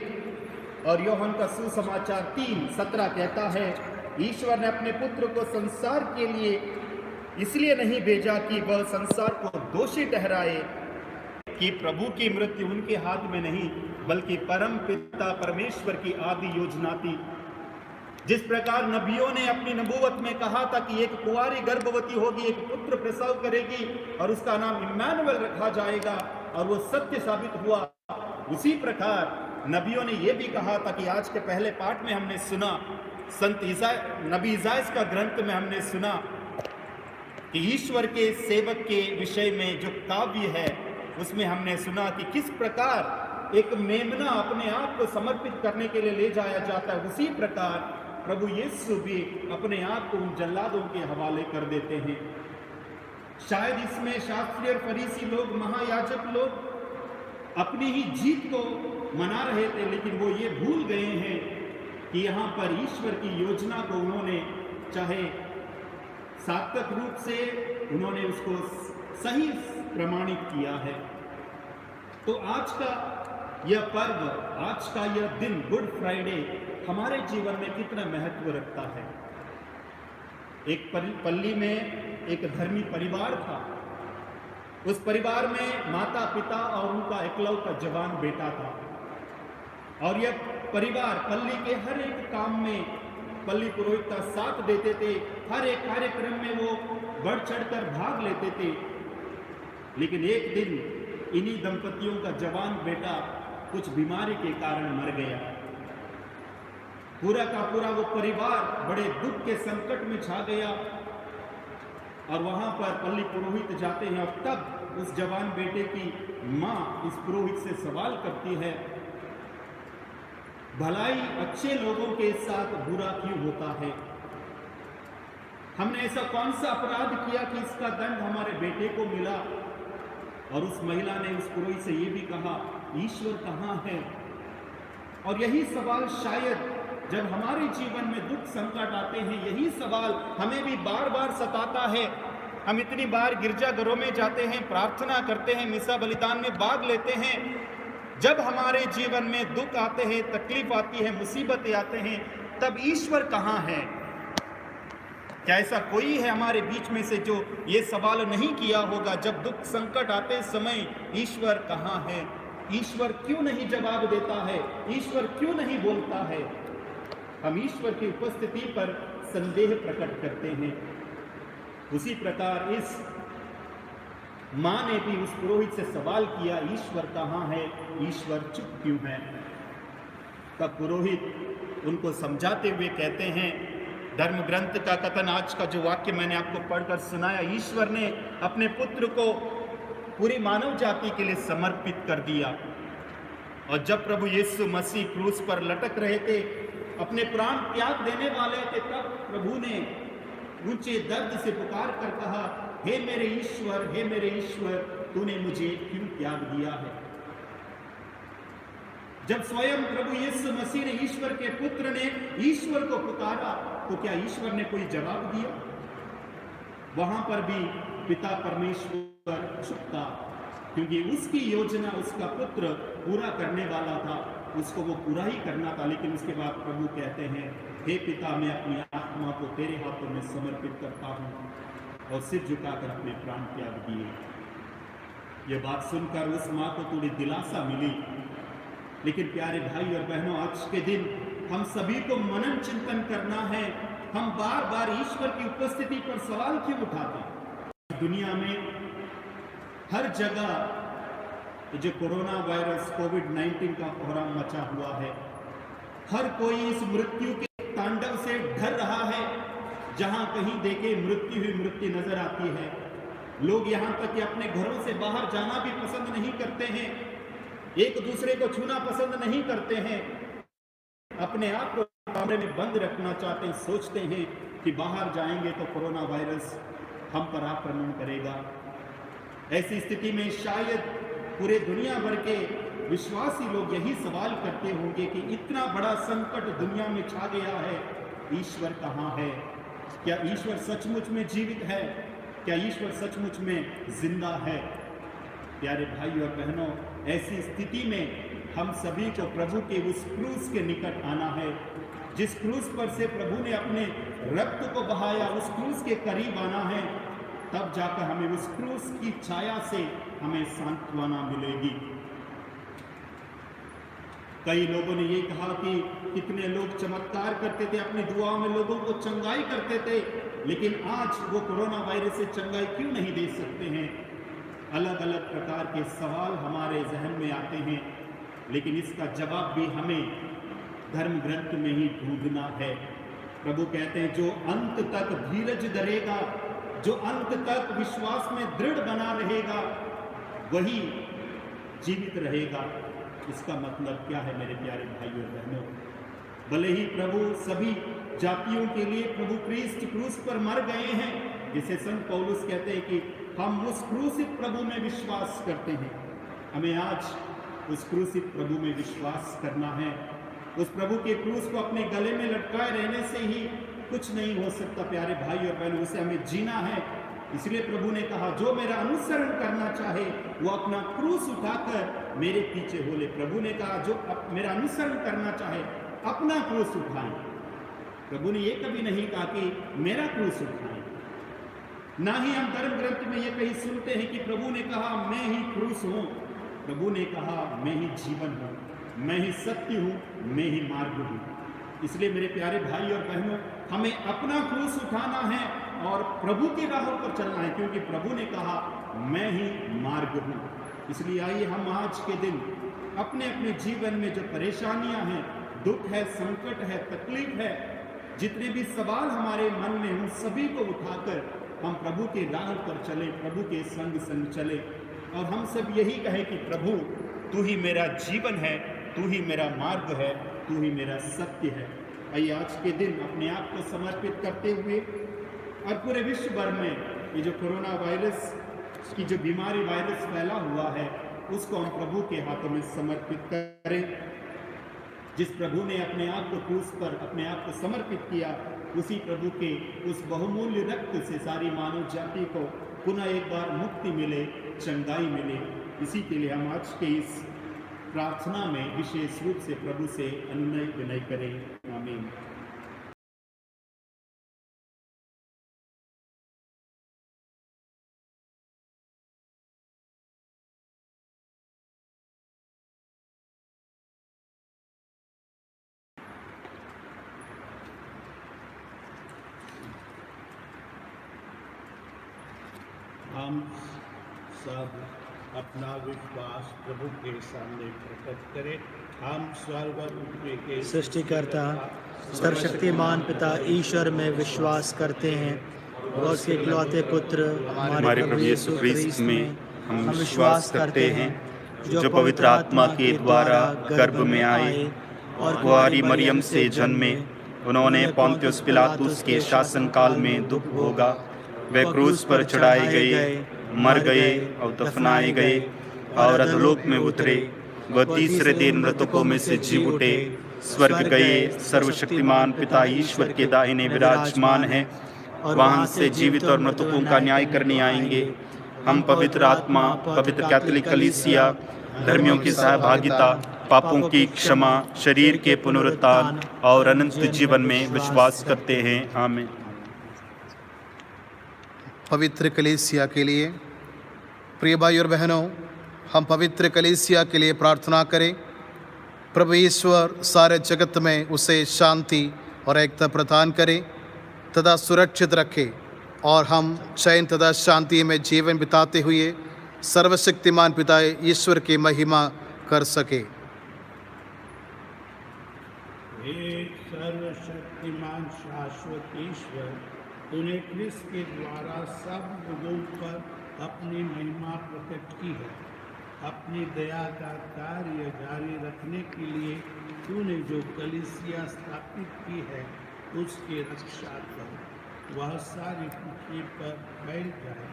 और योहन का सुसमाचार 3:17 कहता है, ईश्वर ने अपने पुत्र को संसार के लिए इसलिए नहीं भेजा कि वह संसार को दोषी ठहराए, कि प्रभु की मृत्यु उनके हाथ में नहीं, बल्कि परम पिता परमेश्वर की आदि योजना थी। जिस प्रकार नबियों ने अपनी नबूवत में कहा था कि एक कुंवारी गर्भवती होगी, एक पुत्र प्रसव करेगी और उसका नाम इम्मानुएल रखा जाएगा, और वो सत्य साबित हुआ। उसी प्रकार नबियों ने यह भी कहा था कि आज के पहले पाठ में हमने सुना, संत नबी इसायाह का ग्रंथ में हमने सुना कि ईश्वर के सेवक के विषय में जो काव्य है, उसमें हमने सुना कि किस प्रकार एक मेमना अपने आप को समर्पित करने के लिए ले जाया जाता है। उसी प्रकार प्रभु यीशु भी अपने आप को उन जल्लादों के हवाले कर देते हैं। शायद इसमें शास्त्री और फरीसी लोग, महायाजक लोग अपनी ही जीत को मना रहे थे, लेकिन वो ये भूल गए हैं कि यहाँ पर ईश्वर की योजना को उन्होंने चाहे सार्थक रूप से उन्होंने उसको सही प्रमाणित किया है। तो आज का यह पर्व, आज का यह दिन गुड फ्राइडे हमारे जीवन में कितना महत्व रखता है। एक पल्ली में एक धर्मी परिवार था। उस परिवार में माता पिता और उनका इकलौता जवान बेटा था। और यह परिवार पल्ली के हर एक काम में पल्ली पुरोहित का साथ देते थे, हर एक कार्यक्रम में वो बढ़ चढ़कर भाग लेते थे। लेकिन एक दिन इन्हीं दंपतियों का जवान बेटा कुछ बीमारी के कारण मर गया। पूरा का पूरा वो परिवार बड़े दुख के संकट में छा गया। और वहां पर पल्ली पुरोहित जाते हैं, और तब उस जवान बेटे की मां इस पुरोहित से सवाल करती है, भलाई अच्छे लोगों के साथ बुरा क्यों होता है? हमने ऐसा कौन सा अपराध किया कि इसका दंड हमारे बेटे को मिला? और उस महिला ने उस पुरोहित से ये भी कहा, ईश्वर कहाँ है? और यही सवाल शायद जब हमारे जीवन में दुख संकट आते हैं, यही सवाल हमें भी बार बार सताता है। हम इतनी बार गिरजाघरों में जाते हैं, प्रार्थना करते हैं, मिसा बलिदान में भाग लेते हैं। जब हमारे जीवन में दुख आते हैं, तकलीफ आती है, मुसीबतें आते हैं, तब ईश्वर कहाँ है? क्या ऐसा कोई है हमारे बीच में से जो ये सवाल नहीं किया होगा, जब दुख संकट आते समय ईश्वर कहाँ है? ईश्वर क्यों नहीं जवाब देता है? ईश्वर क्यों नहीं बोलता है? हम ईश्वर की उपस्थिति पर संदेह प्रकट करते हैं। उसी प्रकार इस मां ने भी उस पुरोहित से सवाल किया, ईश्वर कहाँ है, ईश्वर चुप क्यों है? तब पुरोहित उनको समझाते हुए कहते हैं, धर्म ग्रंथ का कथन, आज का जो वाक्य मैंने आपको पढ़कर सुनाया, ईश्वर ने अपने पुत्र को पूरी मानव जाति के लिए समर्पित कर दिया। और जब प्रभु यीशु मसीह क्रूस पर लटक रहे थे, अपने प्राण त्याग देने वाले थे, तब प्रभु ने ऊंचे दर्द से पुकार कर कहा, हे मेरे ईश्वर, तूने मुझे क्यों त्याग दिया है? जब स्वयं प्रभु यीशु मसीह ने, ईश्वर के पुत्र ने ईश्वर को पुकारा, तो क्या ईश्वर ने कोई जवाब दिया? वहां पर भी पिता परमेश्वर चुप था, क्योंकि उसकी योजना उसका पुत्र पूरा करने वाला था, उसको वो पूरा ही करना था। लेकिन उसके बाद प्रभु कहते हैं, हे पिता, मैं अपनी आत्मा को तेरे हाथों में समर्पित करता हूं, और सिर झुकाकर अपने प्राण त्याग दिए। ये बात सुनकर उस मां को थोड़ी दिलासा मिली। लेकिन प्यारे भाई और बहनों, आज के दिन हम सभी को मनन चिंतन करना है। हम बार बार ईश्वर की उपस्थिति पर सवाल क्यों उठाते हैं? दुनिया में हर जगह जो कोरोना वायरस कोविड-19 का कोहराम मचा हुआ है, हर कोई इस मृत्यु के तांडव से डर रहा है। जहां कहीं देखे मृत्यु ही मृत्यु नजर आती है। लोग यहां तक कि अपने घरों से बाहर जाना भी पसंद नहीं करते हैं, एक दूसरे को छूना पसंद नहीं करते हैं, अपने आप को कमरे में बंद रखना चाहते हैं, सोचते हैं कि बाहर जाएंगे तो कोरोना वायरस हम पर आक्रमण करेगा। ऐसी स्थिति में शायद पूरे दुनिया भर के विश्वासी लोग यही सवाल करते होंगे कि इतना बड़ा संकट दुनिया में छा गया है, ईश्वर कहाँ है? क्या ईश्वर सचमुच में जीवित है? क्या ईश्वर सचमुच में जिंदा है? प्यारे भाई और बहनों, ऐसी स्थिति में हम सभी को प्रभु के उस क्रूस के निकट आना है, जिस क्रूस पर से प्रभु ने अपने रक्त को बहाया, उस क्रूस के करीब आना है। तब जाकर हमें उस क्रूस की छाया से हमें सांत्वना मिलेगी। कई लोगों ने ये कहा कि कितने लोग चमत्कार करते थे, अपनी दुआओं में लोगों को चंगाई करते थे, लेकिन आज वो कोरोना वायरस से चंगाई क्यों नहीं दे सकते हैं? अलग अलग प्रकार के सवाल हमारे जहन में आते हैं, लेकिन इसका जवाब भी हमें धर्म ग्रंथ में ही ढूंढना है। प्रभु कहते हैं, जो अंत तक धीरज धरेगा, जो अंत तक विश्वास में दृढ़ बना रहेगा, वही जीवित रहेगा। इसका मतलब क्या है मेरे प्यारे भाई और बहनों? भले ही प्रभु सभी जातियों के लिए प्रभु क्रिस्ट क्रूस पर मर गए हैं, जिसे संत पौलुस कहते हैं कि हम उस क्रूसित प्रभु में विश्वास करते हैं। हमें आज उस क्रूसित प्रभु में विश्वास करना है। उस प्रभु के क्रूस को अपने गले में लटकाए रहने से ही कुछ नहीं हो सकता प्यारे भाई और बहनों, उसे हमें जीना है। इसलिए प्रभु ने कहा, जो मेरा अनुसरण करना चाहे वो अपना क्रूस उठाकर मेरे पीछे हो ले। प्रभु ने कहा, जो मेरा अनुसरण करना चाहे अपना क्रूस उठाए। प्रभु ने ये कभी नहीं कहा कि मेरा क्रूस उठाए। ना ही हम धर्म ग्रंथ में ये कहीं सुनते हैं कि प्रभु ने कहा मैं ही क्रूस हूँ। प्रभु ने कहा मैं ही जीवन हूँ, मैं ही सत्य हूँ, मैं ही मार्ग हूँ। इसलिए मेरे प्यारे भाई और बहनों, हमें अपना क्रूस उठाना है और प्रभु की राहों पर चलना है, क्योंकि प्रभु ने कहा मैं ही मार्ग हूँ। इसलिए आइए हम आज के दिन अपने अपने जीवन में जो परेशानियां हैं, दुख है, संकट है, तकलीफ है, जितने भी सवाल हमारे मन में उन सभी को उठाकर हम प्रभु के राह पर चले, प्रभु के संग संग चले और हम सब यही कहें कि प्रभु तू ही मेरा जीवन है, तू ही मेरा मार्ग है, तू ही मेरा सत्य है। आइए आज के दिन अपने आप को समर्पित करते हुए और पूरे विश्व भर में ये जो कोरोना वायरस की जो बीमारी वायरस फैला हुआ है, उसको हम प्रभु के हाथों में समर्पित करें। जिस प्रभु ने अपने आप को क्रूस पर अपने आप को समर्पित किया, उसी प्रभु के उस बहुमूल्य रक्त से सारी मानव जाति को पुनः एक बार मुक्ति मिले, चंगाई मिले। इसी के लिए हम आज के इस प्रार्थना में विशेष रूप से प्रभु से अनुनय विनय करें। आमीन। हम सब अपना विश्वास प्रभु के सामने प्रकट करें। हम स्वर्ग और पृथ्वी के सृष्टिकर्ता सर्वशक्तिमान पिता ईश्वर में विश्वास करते हैं और उसके इकलौते पुत्र हमारे प्रभु यीशु ख्रीस्त में हम विश्वास करते हैं, जो पवित्र आत्मा के द्वारा गर्भ में आए और कुंवारी मरियम से जन्मे। उन्होंने पोंतियुस पिलातुस के शासन काल में दुख भोगा। वे क्रूस पर चढ़ाए गए, मर गए और दफनाए गए और अधोलोक में उतरे। वह तीसरे दिन मृतकों में से जी उठे, स्वर्ग गए, सर्वशक्तिमान पिता ईश्वर के दाहिने विराजमान है। वहां से जीवित और मृतकों का न्याय करने आएंगे। हम पवित्र आत्मा, पवित्र कैथोलिक कलीसिया, धर्मियों की सहभागिता, पापों की क्षमा, शरीर के पुनरुत्थान और अनंत जीवन में विश्वास करते हैं। आमीन। पवित्र कलीसिया के लिए, प्रिय भाई और बहनों, हम पवित्र कलीसिया के लिए प्रार्थना करें। प्रभु ईश्वर सारे जगत में उसे शांति और एकता प्रदान करे तथा सुरक्षित रखे और हम चैन तथा शांति में जीवन बिताते हुए सर्वशक्तिमान पिता ईश्वर की महिमा कर सके। हे सर्वशक्तिमान शाश्वत ईश्वर, तूने क्रिस्त के द्वारा सब लोगों पर अपनी महिमा प्रकट की है। अपनी दया का कार्य जारी रखने के लिए तूने जो कलीसिया स्थापित की है उसकी रक्षा कर। वह सारी पृथ्वी पर फैल जाए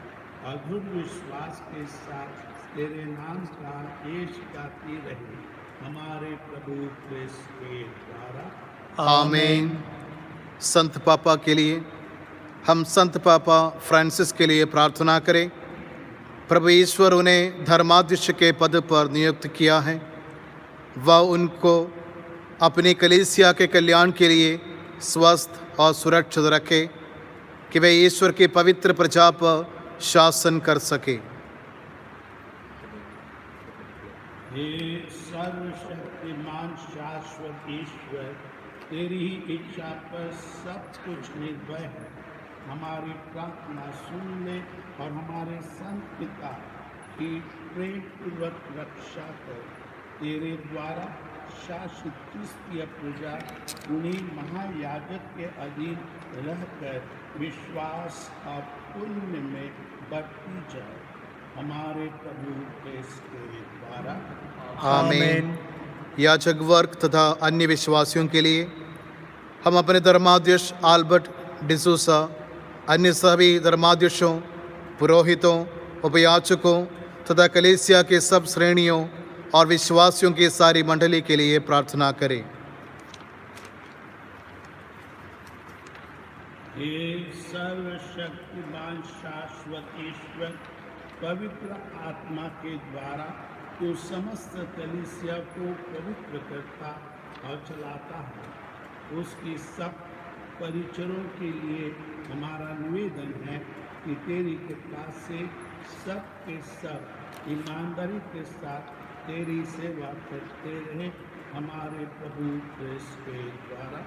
और दृढ़ विश्वास के साथ तेरे नाम का यश गाती रहे, हमारे प्रभु क्रिस्त के द्वारा। आमीन। संत पापा के लिए, हम संत पापा फ्रांसिस के लिए प्रार्थना करें। प्रभु ईश्वर उन्हें धर्माध्यक्ष के पद पर नियुक्त किया है। वह उनको अपनी कलीसिया के कल्याण के लिए स्वस्थ और सुरक्षित रखे कि वे ईश्वर की पवित्र प्रजा पर शासन कर सके। हे सर्वशक्तिमान शाश्वत ईश्वर, तेरी ही इच्छा पर सब कुछ निर्भर है। हमारी प्रार्थना सुन ले और हमारे संत पिता की प्रेम पूर्वक रक्षा कर। तेरे द्वारा शासित क्रिस्तीय प्रजा उन्हीं महायाजक के अधीन रहकर विश्वास और पुण्य में बढ़ती जाए, हमारे प्रभु क्रिस्त के द्वारा। आमीन। याजक वर्ग तथा अन्य विश्वासियों के लिए हम अपने धर्माध्यक्ष आल्बर्ट डिसूसा, अन्य सभी धर्माध्यक्षों, पुरोहितों, उपयाचकों तथा कलीसिया के सब श्रेणियों और विश्वासियों की सारी मंडली के लिए प्रार्थना करें। हे सर्वशक्तिमान शाश्वत ईश्वर, पवित्र आत्मा के द्वारा तू समस्त कलीसिया को पवित्र करता और चलाता है। उसकी सब परिचरों के लिए हमारा निवेदन है कि तेरी कृपा से सब के सब ईमानदारी के साथ तेरी सेवा करते रहे, हमारे प्रभु क्रिस्त के द्वारा।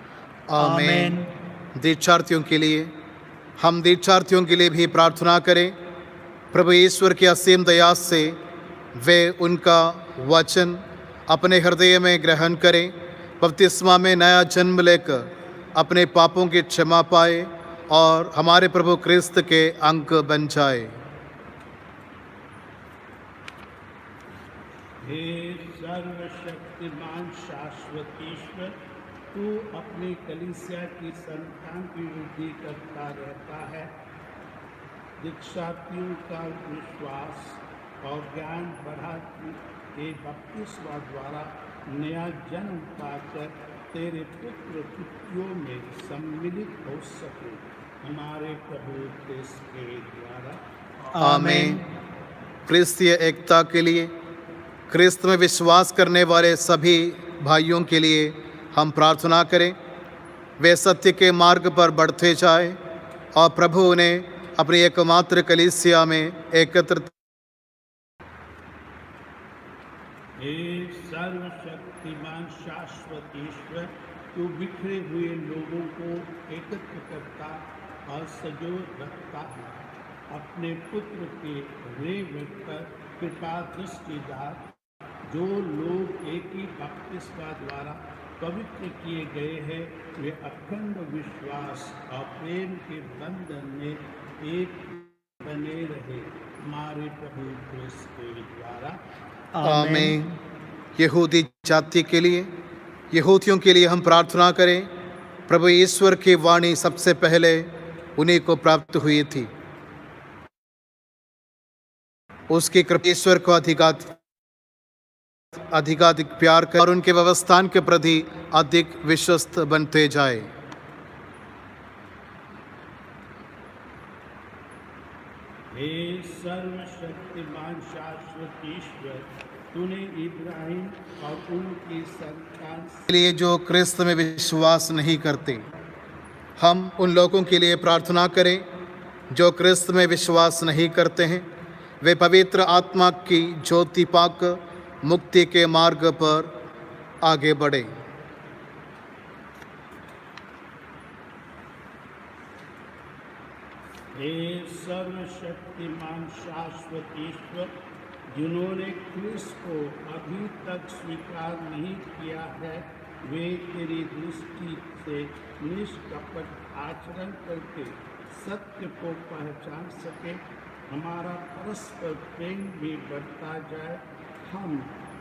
आमीन। दीक्षार्थियों के लिए, हम दीक्षार्थियों के लिए भी प्रार्थना करें। प्रभु ईश्वर की असीम दया से वे उनका वचन अपने हृदय में ग्रहण करें, बपतिस्मा में नया जन्म लेकर अपने पापों की क्षमा पाए और हमारे प्रभु क्रिस्त के अंग बन जाए। हे सर्वशक्तिमान शाश्वत ईश्वर, तू अपनी कलीसिया की संतान की वृद्धि करता रहता है। दीक्षार्थियों का विश्वास और ज्ञान बढ़ा के बपतिस्मा द्वारा नया जन्म पाकर तेरे पुत्र पुत्रियों में सम्मिलित हो सके, हमारे प्रभु क्रिस्त के द्वारा। आमीन। क्रिस्तीय एकता के लिए, क्रिस्त में विश्वास करने वाले सभी भाइयों के लिए हम प्रार्थना करें। वे सत्य के मार्ग पर बढ़ते जाए और प्रभु उन्हें अपनी एकमात्र कलीसिया में एकत्र। हे सर्वशक्तिमान शाश्वत ईश्वर, तू बिखरे हुए लोगों को एकत्र करता और सजो रखता है। अपने पुत्र के रेवत पर कृपा दृष्टि डाल। जो लोग एक ही बपतिस्मा द्वारा पवित्र किए गए हैं, वे अखंड विश्वास और प्रेम के बंधन में एक बने रहे, हमारे प्रभु क्रिस्त के द्वारा। आमीन। यहूदी जाति के लिए, यहूदियों के लिए हम प्रार्थना करें। प्रभु ईश्वर की वाणी सबसे पहले उन्हीं को प्राप्त हुई थी। उसकी कृपा ईश्वर को अधिकाधिक प्यार कर और उनके व्यवस्थान के प्रति अधिक विश्वस्त बनते जाए। हे सर्वशक्तिमान शाश्वत ईश्वर, तूने इब्राहिम और उनकी संतान के लिए जो क्रिस्त में विश्वास नहीं करते, हम उन लोगों के लिए प्रार्थना करें जो क्रिस्त में विश्वास नहीं करते हैं। वे पवित्र आत्मा की ज्योति पाकर मुक्ति के मार्ग पर आगे बढ़े। हे सर्वशक्तिमान शाश्वत ईश्वर, जिन्होंने क्रिस्त को अभी तक स्वीकार नहीं किया है, वे तेरी दृष्टि से निष्कपट आचरण करके सत्य को पहचान सके, हमारा परस्पर प्रेम भी बढ़ता जाए। हम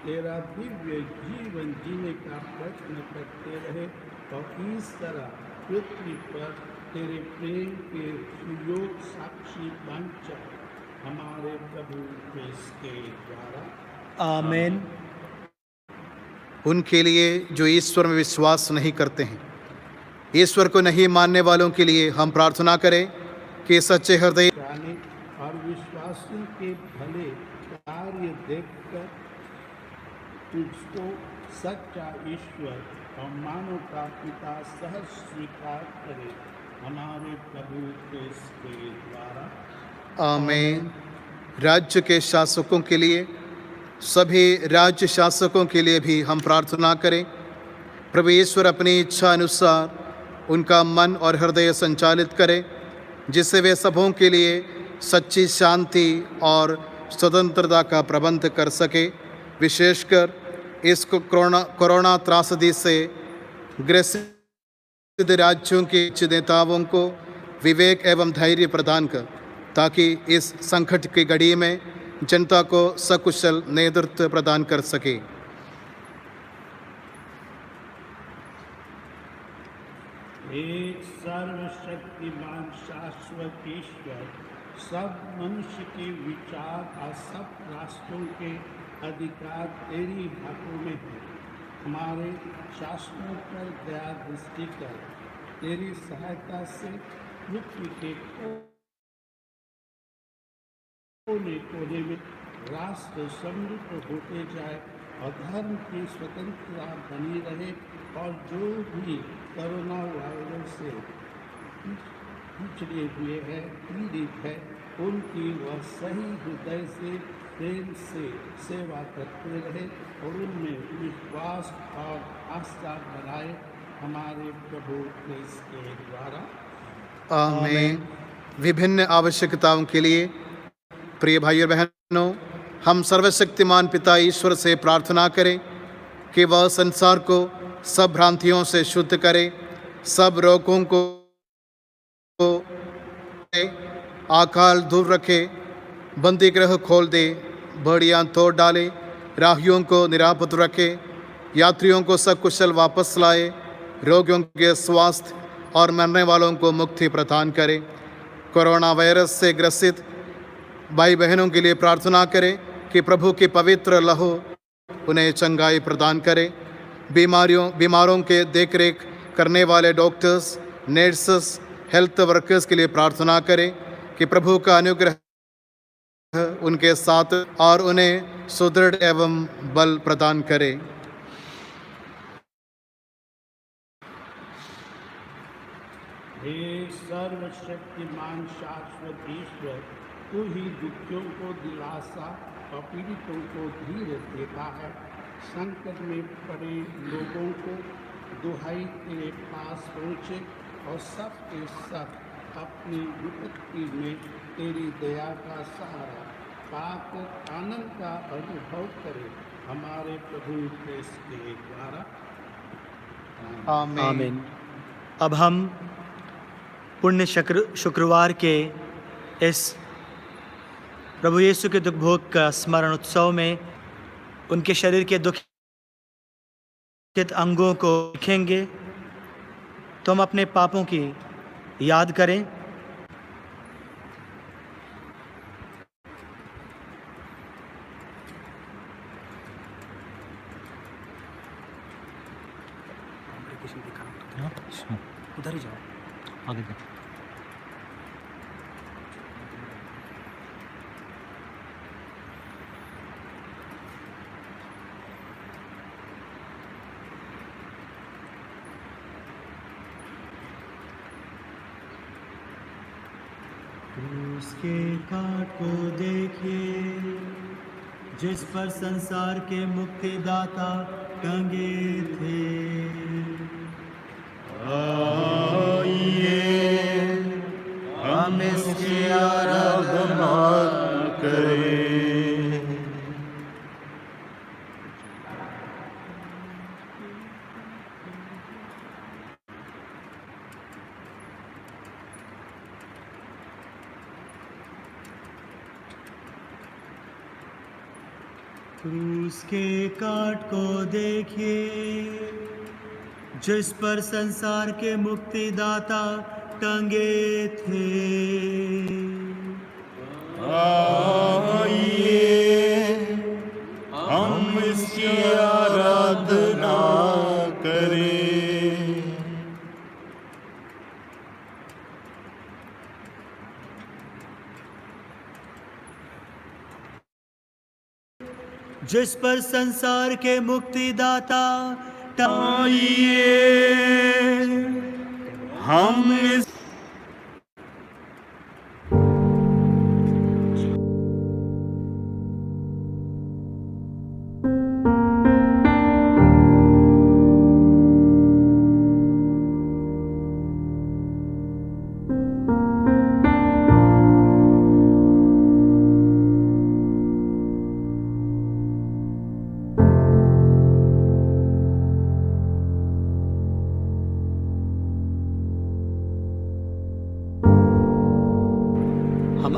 तेरा दिव्य जीवन जीने का प्रयत्न करते रहे और इस तरह पृथ्वी पर तेरे प्रेम के सुयोग साक्षी बन जाए, हमारे प्रभु क्रिस्त के द्वारा। आमीन। उनके लिए जो ईश्वर में विश्वास नहीं करते हैं, ईश्वर को नहीं मानने वालों के लिए हम प्रार्थना करें कि सच्चे हृदय और विश्वासियों के भले कार्य देखकर तुझको सच्चा ईश्वर और मानव का पिता सहज स्वीकार करे, हमारे प्रभु क्रिस्त के द्वारा। आमीन। राज्य के शासकों के लिए, सभी राज्य शासकों के लिए भी हम प्रार्थना करें। प्रभु ईश्वर अपनी इच्छा अनुसार उनका मन और हृदय संचालित करे, जिससे वे सबों के लिए सच्ची शांति और स्वतंत्रता का प्रबंध कर सके। विशेषकर इस कोरोना त्रासदी से ग्रसित राज्यों के नेताओं को विवेक एवं धैर्य प्रदान कर, ताकि इस संकट की घड़ी में जनता को सकुशल नेतृत्व प्रदान कर सके। एक सर्वशक्तिमान शाश्वत ईश्वर, सब मनुष्य के विचार और सब राष्ट्रों के अधिकार तेरी हाथों में है। हमारे शासनों पर दया दृष्टि कर, तेरी सहायता से पृथ्वी के कोने कोने में राष्ट्र समृद्ध होते जाए और धर्म की स्वतंत्रता बनी रहे, और जो भी कोरोना वायरस से पिछड़े हुए हैं, पीड़ित है, उनकी वह सही हृदय से प्रेम से सेवा करते रहे और उनमें विश्वास और आस्था बनाए, हमारे प्रभु क्रिस्त के द्वारा। आमीन। विभिन्न आवश्यकताओं के लिए प्रिय भाइयों बहनों, हम सर्वशक्तिमान पिता ईश्वर से प्रार्थना करें कि वह संसार को सब भ्रांतियों से शुद्ध करे, सब रोगों को अकाल दूर रखे, बंदी गृह खोल दे, बढ़िया तोड़ डाले, राहियों को निरापद रखे, यात्रियों को सकुशल वापस लाए, रोगियों के स्वास्थ्य और मरने वालों को मुक्ति प्रदान करे। कोरोना वायरस से ग्रसित भाई बहनों के लिए प्रार्थना करें कि प्रभु की पवित्र लहू उन्हें चंगाई प्रदान करे। बीमारों के देखरेख करने वाले डॉक्टर्स, नर्सेस, हेल्थ वर्कर्स के लिए प्रार्थना करें कि प्रभु का अनुग्रह उनके साथ और उन्हें सुदृढ़ एवं बल प्रदान करे। हे सर्वशक्तिमान शाश्वत ईश्वर, तू ही दुखियों को दिलासा और पीड़ितों को धीरज देता है। संकट में पड़े लोगों को दुहाई तेरे पास पहुँचे और सब के सब अपनी विपत्ति में तेरी दया का सहारा पाकर आनंद का अनुभव करे, हमारे प्रभु क्रिस्त के द्वारा। आमीन। अब हम पुण्य शुक्रवार के इस प्रभु यीशु के दुख भोग का स्मरण उत्सव में उनके शरीर के दुखित अंगों को देखेंगे। तो हम अपने पापों की याद करें। उधर ही जाओ, आगे जाओ। क्रूस के काट को देखिए, जिस पर संसार के मुक्तिदाता टंगे थे। आइए हम इसकी आराधना करें। क्रूस के काट को देखिए, जिस पर संसार के मुक्तिदाता टंगे थे। आइए हम इसकी आराधना करें। जिस पर संसार के मुक्तिदाता आइए हम इस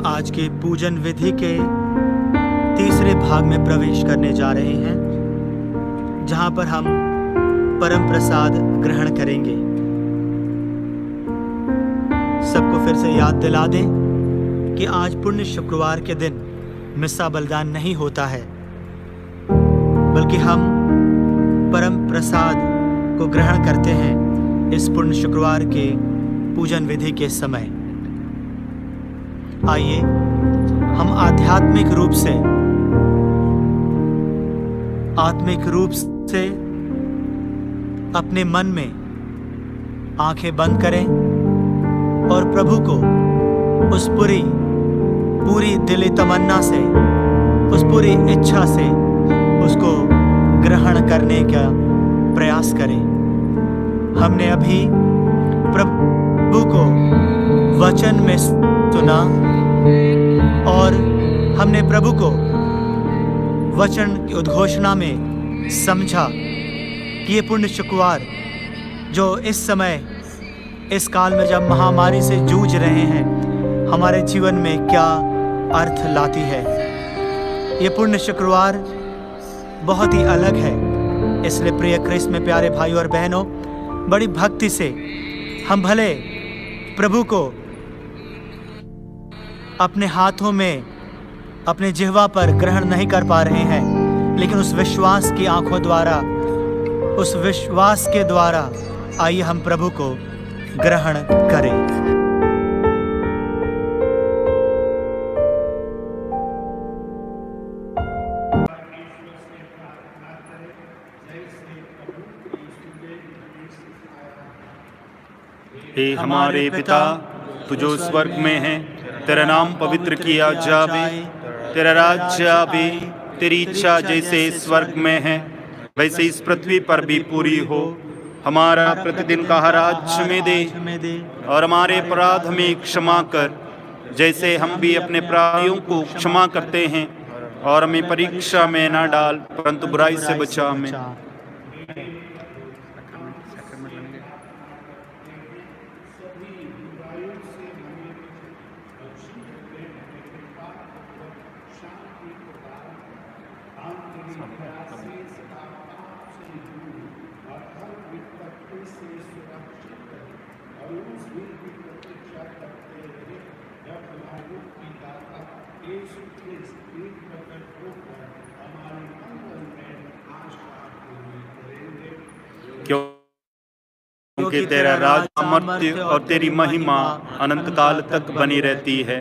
आज के पूजन विधि के तीसरे भाग में प्रवेश करने जा रहे हैं, जहां पर हम परम प्रसाद ग्रहण करेंगे। सबको फिर से याद दिला दें कि आज पुण्य शुक्रवार के दिन मिस्सा बलिदान नहीं होता है, बल्कि हम परम प्रसाद को ग्रहण करते हैं इस पुण्य शुक्रवार के पूजन विधि के समय। आइए हम आत्मिक रूप से अपने मन में आंखें बंद करें और प्रभु को उस पूरी दिली तमन्ना से, उस पूरी इच्छा से उसको ग्रहण करने का प्रयास करें। हमने अभी प्रभु को वचन में सुना और हमने प्रभु को वचन की उद्घोषणा में समझा कि ये पुण्य शुक्रवार जो इस समय इस काल में जब महामारी से जूझ रहे हैं, हमारे जीवन में क्या अर्थ लाती है। ये पुण्य शुक्रवार बहुत ही अलग है। इसलिए प्रिय क्रिस्त में प्यारे भाइयों और बहनों, बड़ी भक्ति से हम भले प्रभु को अपने हाथों में, अपने जिह्वा पर ग्रहण नहीं कर पा रहे हैं, लेकिन उस विश्वास की आंखों द्वारा, उस विश्वास के द्वारा आइए हम प्रभु को ग्रहण करें। हे हमारे पिता, तू जो स्वर्ग में है, तेरा नाम पवित्र किया जावे, तेरा राज्य आवे, तेरी इच्छा जैसे स्वर्ग में है वैसे इस पृथ्वी पर भी पूरी हो। हमारा प्रतिदिन का हर आज हमें दे और हमारे अपराध हमें क्षमा कर, जैसे हम भी अपने अपराधियों को क्षमा करते हैं, और हमें परीक्षा में न डाल परंतु बुराई से बचा हमें। क्योंकि तेरा राज, अमर्त्य और तेरी महिमा अनंत काल तक बनी रहती है।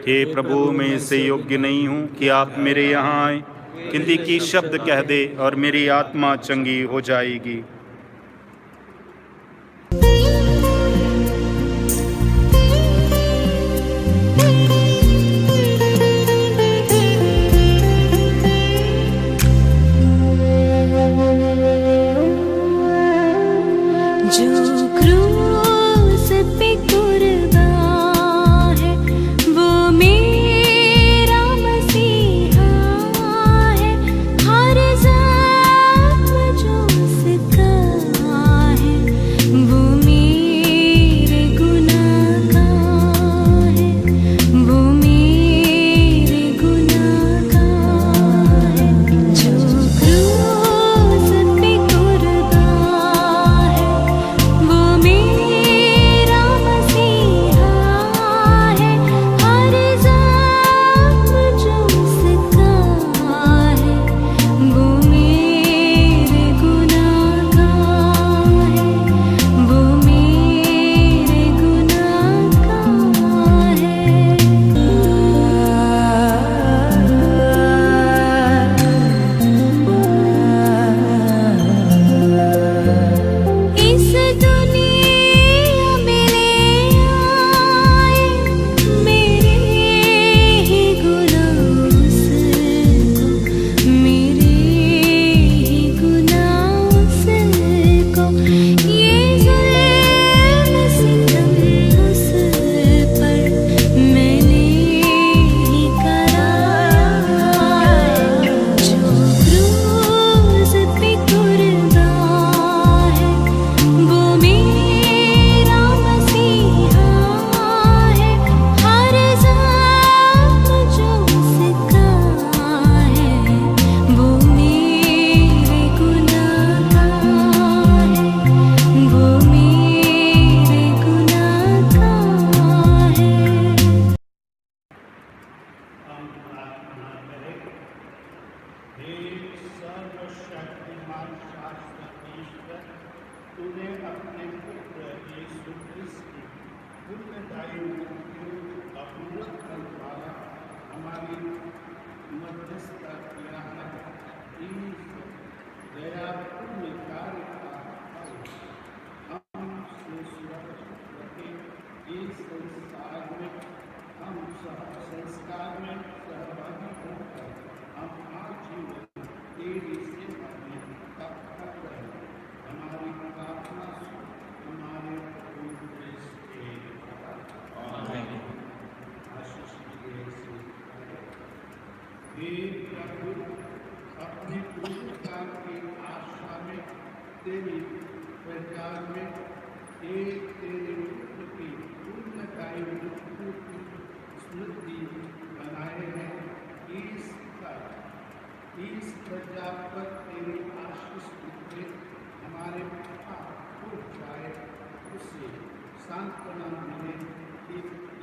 हे प्रभु, मैं इससे योग्य नहीं हूँ कि आप मेरे यहाँ आए, किंतु की शब्द कह दे और मेरी आत्मा चंगी हो जाएगी।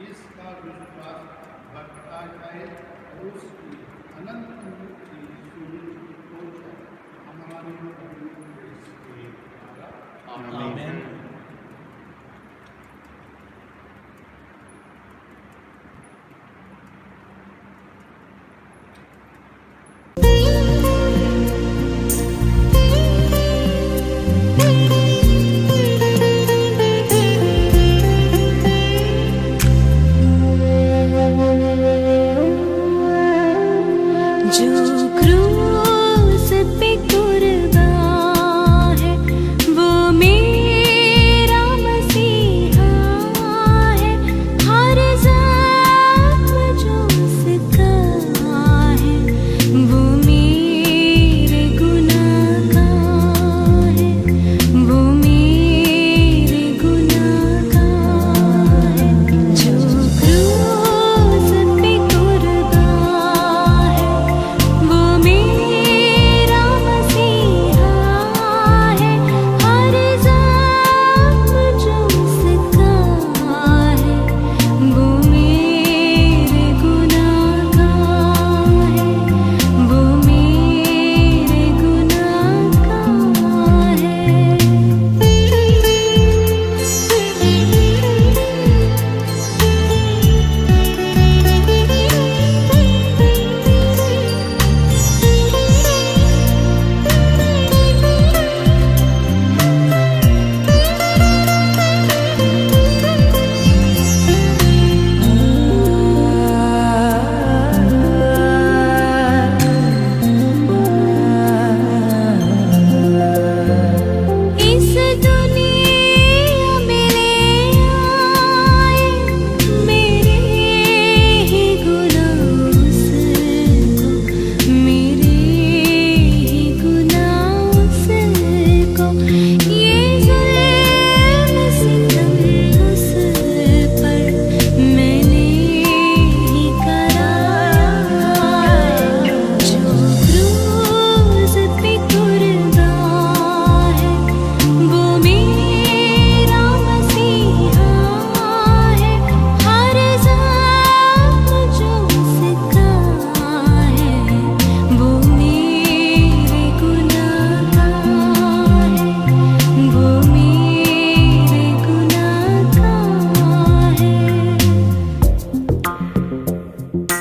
इसका विश्वास बढ़ता जाए और उसकी अनंत